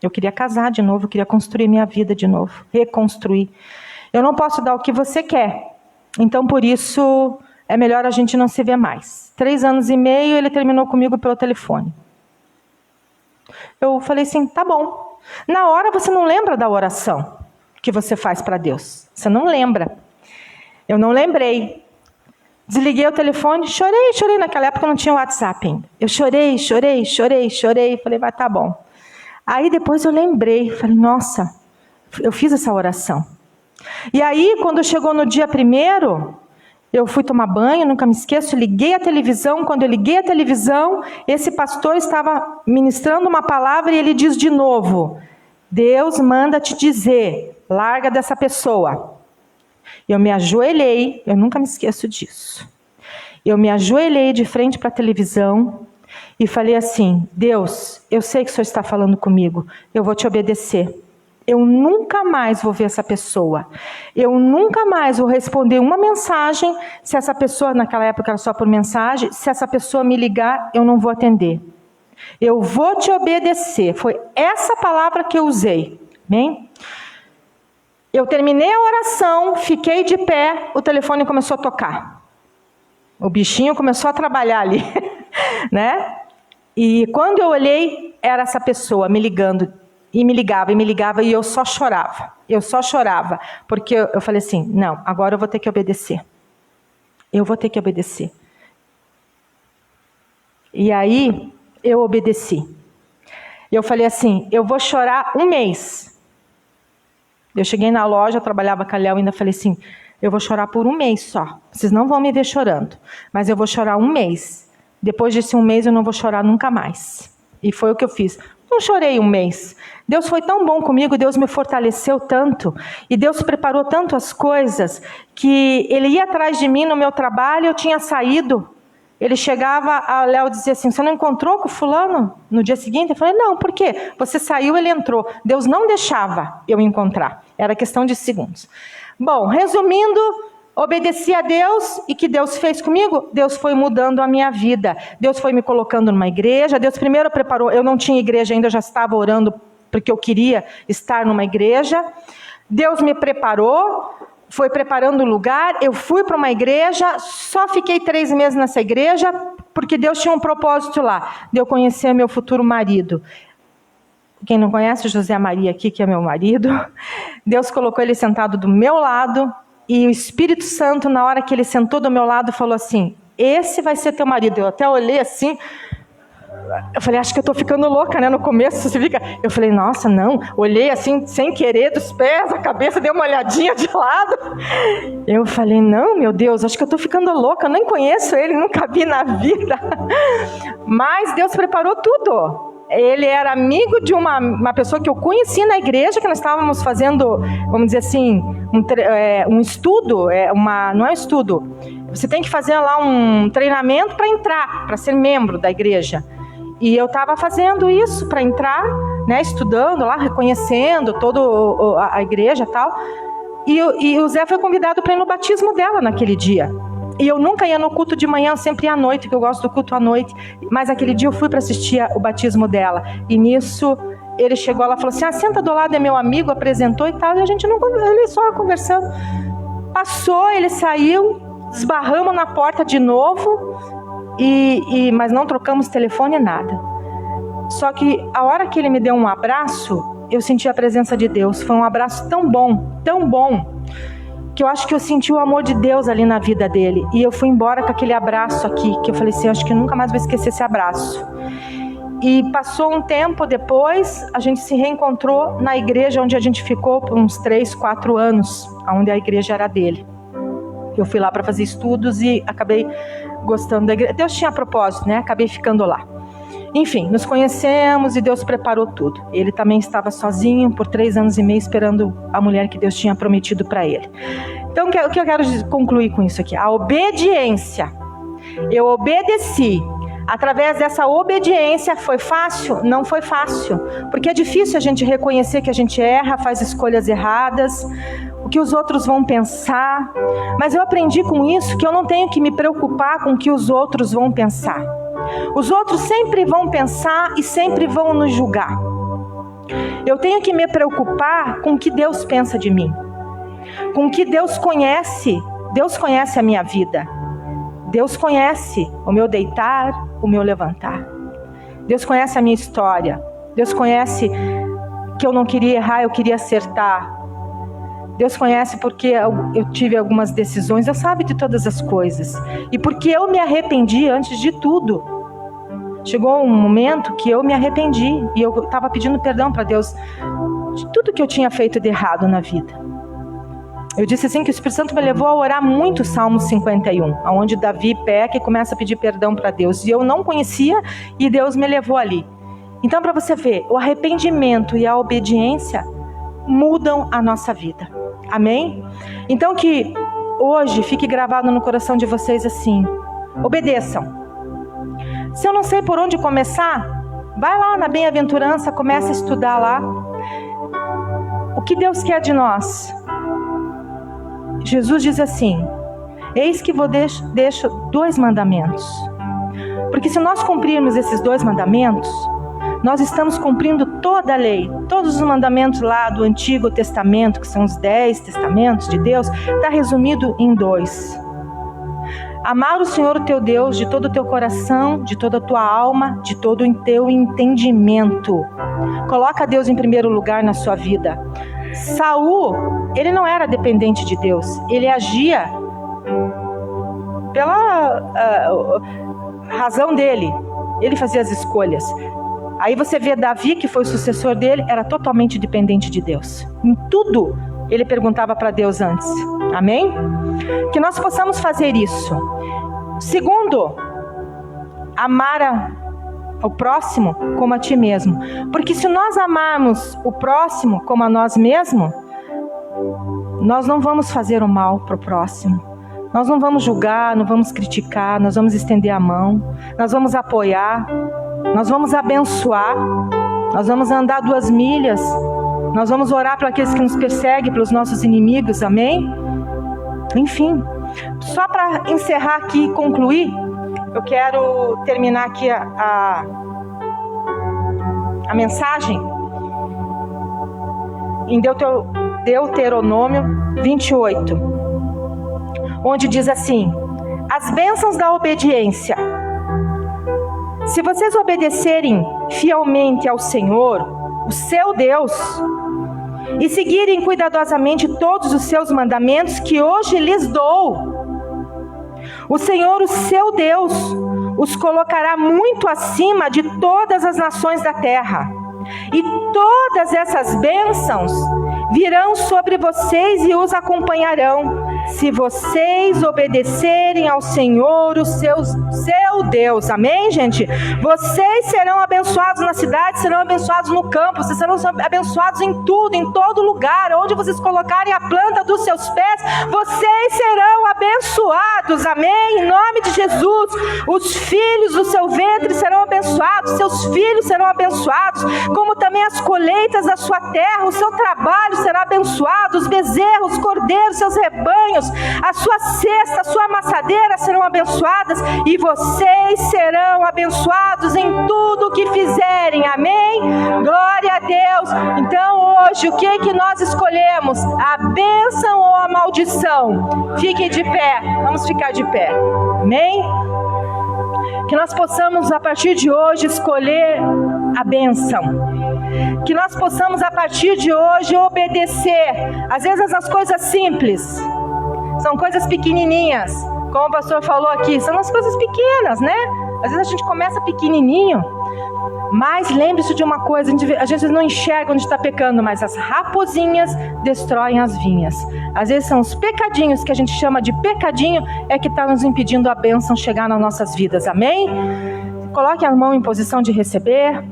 Eu queria casar de novo, eu queria construir minha vida de novo, reconstruir. Eu não posso dar o que você quer. Então, por isso, é melhor a gente não se ver mais. 3 anos e meio, ele terminou comigo pelo telefone. Eu falei assim, tá bom. Na hora você não lembra da oração que você faz para Deus. Você não lembra. Eu não lembrei. Desliguei o telefone, chorei. Naquela época não tinha WhatsApp ainda. Eu chorei. Falei, vai, tá bom. Aí depois eu lembrei. Falei, nossa, eu fiz essa oração. E aí, quando chegou no dia 1º, eu fui tomar banho, nunca me esqueço, liguei a televisão. Quando eu liguei a televisão, esse pastor estava ministrando uma palavra e ele diz de novo, Deus manda te dizer, larga dessa pessoa. Eu me ajoelhei, eu nunca me esqueço disso. Eu me ajoelhei de frente para a televisão e falei assim, Deus, eu sei que o Senhor está falando comigo, eu vou te obedecer. Eu nunca mais vou ver essa pessoa. Eu nunca mais vou responder uma mensagem. Se essa pessoa, naquela época era só por mensagem, se essa pessoa me ligar, eu não vou atender. Eu vou te obedecer. Foi essa palavra que eu usei. Amém? Eu terminei a oração, fiquei de pé, o telefone começou a tocar. O bichinho começou a trabalhar ali. Né? E quando eu olhei, era essa pessoa me ligando. E me ligava, e eu só chorava, porque eu falei assim, não, agora eu vou ter que obedecer. Eu vou ter que obedecer. E aí, eu obedeci. Eu falei assim, eu vou chorar 1 mês. Eu cheguei na loja, eu trabalhava com a Léo, ainda falei assim, eu vou chorar por 1 mês só. Vocês não vão me ver chorando, mas eu vou chorar 1 mês. Depois desse 1 mês, eu não vou chorar nunca mais. E foi o que eu fiz. Não chorei um mês. Deus foi tão bom comigo, Deus me fortaleceu tanto, e Deus preparou tanto as coisas, que Ele ia atrás de mim no meu trabalho, eu tinha saído. Ele chegava, a Léo dizia assim, você não encontrou com o fulano no dia seguinte? Eu falei, não, por quê? Você saiu, ele entrou. Deus não deixava eu encontrar. Era questão de segundos. Bom, resumindo, obedeci a Deus, e o que Deus fez comigo? Deus foi mudando a minha vida. Deus foi me colocando numa igreja. Deus primeiro preparou, eu não tinha igreja ainda, eu já estava orando porque eu queria estar numa igreja. Deus me preparou, foi preparando o lugar, eu fui para uma igreja, só fiquei 3 meses nessa igreja, porque Deus tinha um propósito lá, de eu conhecer meu futuro marido. Quem não conhece o José Maria aqui, que é meu marido, Deus colocou ele sentado do meu lado, e o Espírito Santo, na hora que ele sentou do meu lado, falou assim, esse vai ser teu marido. Eu até olhei assim, eu falei, acho que eu estou ficando louca, né? No começo você fica... Eu falei, nossa, não. Olhei assim, sem querer, dos pés, a cabeça deu uma olhadinha de lado. Eu falei, não, meu Deus, acho que eu estou ficando louca. Eu nem conheço ele, nunca vi na vida. Mas Deus preparou tudo. Ele era amigo de uma pessoa que eu conheci na igreja, que nós estávamos fazendo, vamos dizer assim, um estudo, não é um estudo. Você tem que fazer lá um treinamento para entrar, para ser membro da igreja. E eu estava fazendo isso para entrar, né, estudando lá, reconhecendo toda a igreja e tal. E o Zé foi convidado para ir no batismo dela naquele dia. E eu nunca ia no culto de manhã, eu sempre ia à noite, porque eu gosto do culto à noite. Mas aquele dia eu fui para assistir o batismo dela. E nisso ele chegou lá e falou assim, senta do lado, é meu amigo, apresentou e tal. E a gente não, ele só conversando. Passou, ele saiu, esbarramos na porta de novo. Mas não trocamos telefone, nada. Só que a hora que ele me deu um abraço, eu senti a presença de Deus. Foi um abraço tão bom, que eu acho que eu senti o amor de Deus ali na vida dele. E eu fui embora com aquele abraço aqui, que eu falei assim, acho que eu nunca mais vou esquecer esse abraço. E passou um tempo depois, a gente se reencontrou na igreja onde a gente ficou por uns 3, 4 anos, onde a igreja era dele. Eu fui lá para fazer estudos e acabei gostando da igreja. Deus tinha propósito, né? Acabei ficando lá. Enfim, nos conhecemos e Deus preparou tudo. Ele também estava sozinho por 3 anos e meio esperando a mulher que Deus tinha prometido para ele. Então, o que eu quero concluir com isso aqui? A obediência. Eu obedeci. Através dessa obediência, foi fácil? Não foi fácil. Porque é difícil a gente reconhecer que a gente erra, faz escolhas erradas, o que os outros vão pensar. Mas eu aprendi com isso que eu não tenho que me preocupar com o que os outros vão pensar. Os outros sempre vão pensar e sempre vão nos julgar. Eu tenho que me preocupar com o que Deus pensa de mim. Com o que Deus conhece. Deus conhece a minha vida. Deus conhece o meu deitar, o meu levantar. Deus conhece a minha história. Deus conhece que eu não queria errar, eu queria acertar. Deus conhece porque eu tive algumas decisões, Deus sabe de todas as coisas. E porque eu me arrependi antes de tudo. Chegou um momento que eu me arrependi e eu estava pedindo perdão para Deus de tudo que eu tinha feito de errado na vida. Eu disse assim que o Espírito Santo me levou a orar muito o Salmo 51, onde Davi peca e começa a pedir perdão para Deus. E eu não conhecia e Deus me levou ali. Então, para você ver, o arrependimento e a obediência mudam a nossa vida. Amém? Então que hoje fique gravado no coração de vocês assim: obedeçam. Se eu não sei por onde começar, vai lá na bem-aventurança, começa a estudar lá. O que Deus quer de nós? Jesus diz assim: eis que vos deixo 2 mandamentos. Porque se nós cumprirmos esses 2 mandamentos, nós estamos cumprindo toda a lei. Todos os mandamentos lá do Antigo Testamento, que são os 10 testamentos de Deus, está resumido em 2. Amar o Senhor o teu Deus de todo o teu coração, de toda a tua alma, de todo o teu entendimento. Coloca Deus em primeiro lugar na sua vida. Saul, ele não era dependente de Deus. Ele agia pela razão dele. Ele fazia as escolhas. Aí você vê Davi, que foi o sucessor dele, era totalmente dependente de Deus. Em tudo, ele perguntava para Deus antes. Amém? Que nós possamos fazer isso. Segundo, amar o próximo como a ti mesmo. Porque se nós amarmos o próximo como a nós mesmos, nós não vamos fazer o mal para o próximo. Nós não vamos julgar, não vamos criticar, nós vamos estender a mão, nós vamos apoiar, nós vamos abençoar, nós vamos andar 2 milhas, nós vamos orar para aqueles que nos perseguem, pelos nossos inimigos, amém? Enfim, só para encerrar aqui e concluir, eu quero terminar aqui a mensagem em Deuteronômio 28, onde diz assim: as bênçãos da obediência. Se vocês obedecerem fielmente ao Senhor, o seu Deus, e seguirem cuidadosamente todos os seus mandamentos que hoje lhes dou, o Senhor, o seu Deus, os colocará muito acima de todas as nações da terra. E todas essas bênçãos virão sobre vocês e os acompanharão, se vocês obedecerem ao Senhor, o seu Deus. Amém, gente? Vocês serão abençoados na cidade, serão abençoados no campo, vocês serão abençoados em tudo, em todo lugar, onde vocês colocarem a planta dos seus pés, vocês serão abençoados. Amém? Em nome de Jesus. Os filhos do seu ventre serão abençoados, seus filhos serão abençoados, como também as colheitas da sua terra, o seu trabalho será abençoado, os bezerros, os cordeiros, seus rebanhos, a sua cesta, a sua amassadeira serão abençoadas, e vocês serão abençoados em tudo o que fizerem. Amém? Glória a Deus. Então hoje, o que nós escolhemos? A bênção ou a maldição? Fiquem de pé, vamos ficar de pé. Amém? Que nós possamos a partir de hoje escolher a bênção. Que nós possamos a partir de hoje obedecer. Às vezes as coisas simples são coisas pequenininhas, como o pastor falou aqui, são as coisas pequenas, né? Às vezes a gente começa pequenininho, mas lembre-se de uma coisa, a gente não enxerga onde está pecando, mas as raposinhas destroem as vinhas. Às vezes são os pecadinhos que a gente chama de pecadinho, é que está nos impedindo a bênção chegar nas nossas vidas. Amém? Coloque a mão em posição de receber.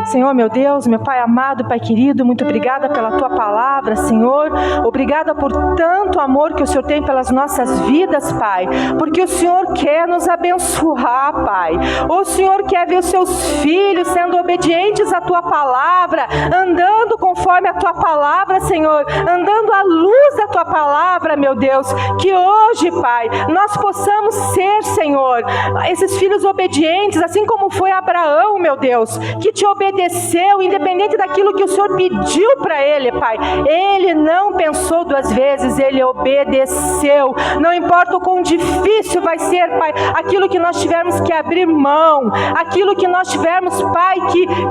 Senhor, meu Deus, meu Pai amado, Pai querido, muito obrigada pela Tua palavra, Senhor. Obrigada por tanto amor que o Senhor tem pelas nossas vidas, Pai. Porque o Senhor quer nos abençoar, Pai. O Senhor quer ver os Seus filhos sendo obedientes à Tua palavra, andando conforme a Tua palavra, Senhor. Andando à luz da Tua palavra, meu Deus. Que hoje, Pai, nós possamos ser, Senhor, esses filhos obedientes, assim como foi Abraão, meu Deus, que Te obedeceu, independente daquilo que o Senhor pediu para ele, Pai. Ele não pensou 2 vezes, ele obedeceu. Não importa o quão difícil vai ser, Pai, aquilo que nós tivermos que abrir mão, aquilo que nós tivermos, Pai,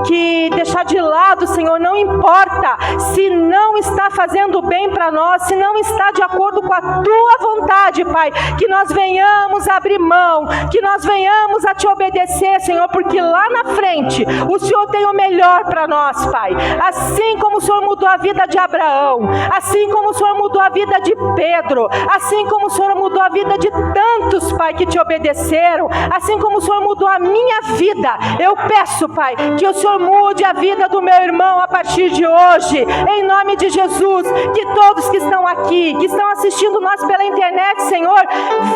que deixar de lado, Senhor, não importa. Se não está fazendo bem para nós, se não está de acordo com a Tua vontade, Pai, que nós venhamos a abrir mão, que nós venhamos a Te obedecer, Senhor, porque lá na frente o Senhor tem o melhor para nós, Pai. Assim como o Senhor mudou a vida de Abraão, assim como o Senhor mudou a vida de Pedro, assim como o Senhor mudou a vida de tantos, Pai, que Te obedeceram, assim como o Senhor mudou a minha vida, eu peço, Pai, que o Senhor mude a vida do meu irmão a partir de hoje, em nome de Jesus. Que todos que estão aqui, que estão assistindo nós pela internet, Senhor,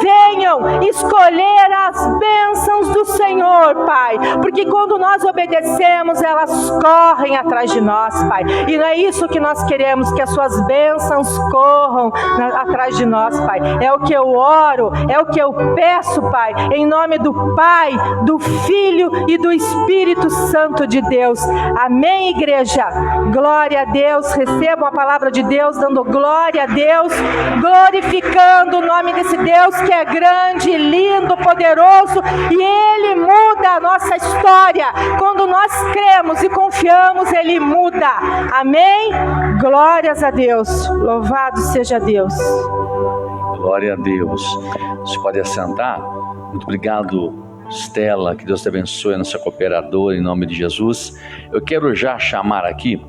venham escolher as bênçãos do Senhor, Pai, porque quando nós obedecemos, elas correm atrás de nós, Pai, e não é isso que nós queremos, que as Suas bênçãos corram atrás de nós, Pai. É o que eu oro, é o que eu peço, Pai, em nome do Pai, do Filho e do Espírito Santo de Deus. Amém, igreja? Glória a Deus. Recebam a palavra de Deus, dando glória a Deus, glorificando o nome desse Deus que é grande, lindo, poderoso, e Ele muda a nossa história. Quando nós cremos e confiamos, Ele muda. Amém? Glórias a Deus. Louvado seja Deus. Glória a Deus. Você pode assentar? Muito obrigado, Estela. Que Deus te abençoe, nossa cooperadora, em nome de Jesus. Eu quero já chamar aqui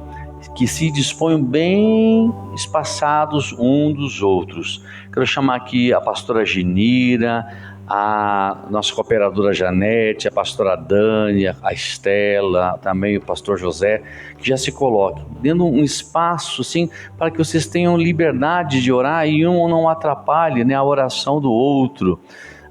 que se disponham bem espaçados um dos outros. Quero chamar aqui a pastora Genira, a nossa cooperadora Janete, a pastora Dani, a Estela, também o pastor José, que já se coloquem, dando um espaço assim, para que vocês tenham liberdade de orar e um não atrapalhe, né, a oração do outro.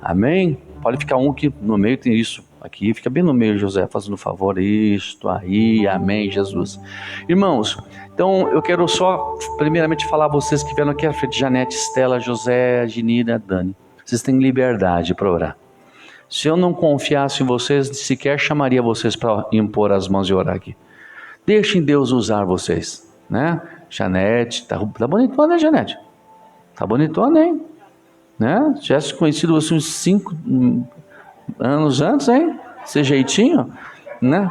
Amém? Pode ficar um que no meio tem isso aqui, fica bem no meio, José, fazendo favor, isto aí, amém, Jesus. Irmãos, então eu quero só primeiramente falar a vocês que vieram aqui à frente, Janete, Estela, José, Genira, Dani. Vocês têm liberdade para orar. Se eu não confiasse em vocês, sequer chamaria vocês para impor as mãos e orar aqui. Deixem Deus usar vocês, né? Janete, tá bonitona, né, Janete? Tá bonitona, hein? Né? Tivesse conhecido você uns 5 anos antes, hein? Esse jeitinho, né?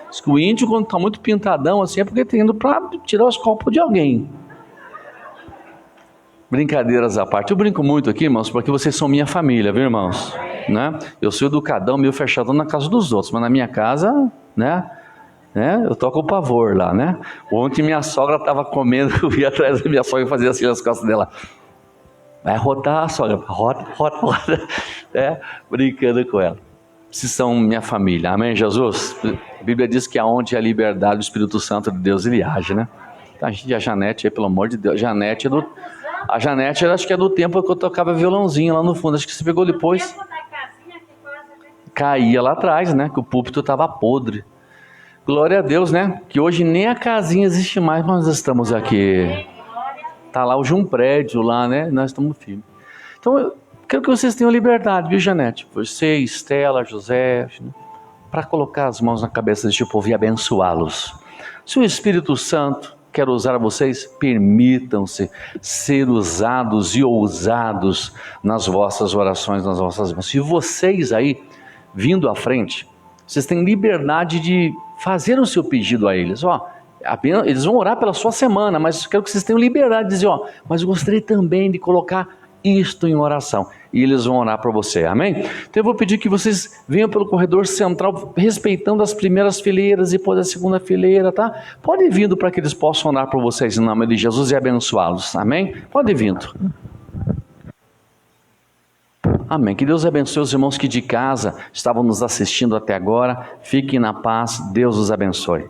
Diz que o índio, quando tá muito pintadão assim, é porque tá indo para tirar os copos de alguém. Brincadeiras à parte, eu brinco muito aqui, irmãos, porque vocês são minha família, viu, irmãos? Né? Eu sou educadão, meio fechadão na casa dos outros, mas na minha casa, né? Eu toco o pavor lá, né? Ontem minha sogra estava comendo, eu ia atrás da minha sogra e fazia assim nas costas dela. Vai rodar, sogra, roda, brincando com ela. Vocês são minha família, amém, Jesus? A Bíblia diz que aonde há liberdade, o Espírito Santo de Deus, ele age, né? Então, a Janete aí, pelo amor de Deus, a Janete, eu acho que é do tempo que eu tocava violãozinho lá no fundo, acho que você pegou depois. Caía lá atrás, né? Que o púlpito estava podre. Glória a Deus, né? Que hoje nem a casinha existe mais, mas nós estamos aqui. Tá lá hoje um prédio lá, né? Nós estamos firmes. Então, eu quero que vocês tenham liberdade, viu, Janete? Você, Estela, José, para colocar as mãos na cabeça deste povo e abençoá-los. Se o Espírito Santo quer usar vocês, permitam-se ser usados e ousados nas vossas orações, nas vossas mãos. Se vocês aí, vindo à frente, vocês têm liberdade de fazer o seu pedido a eles. Eles vão orar pela sua semana, mas quero que vocês tenham liberdade de dizer, mas eu gostaria também de colocar isto em oração. E eles vão orar por você, amém? Então eu vou pedir que vocês venham pelo corredor central, respeitando as primeiras fileiras e depois a segunda fileira, tá? Pode ir vindo para que eles possam orar por vocês em nome de Jesus e abençoá-los, amém? Pode ir vindo. Amém. Que Deus abençoe os irmãos que de casa estavam nos assistindo até agora. Fiquem na paz. Deus os abençoe.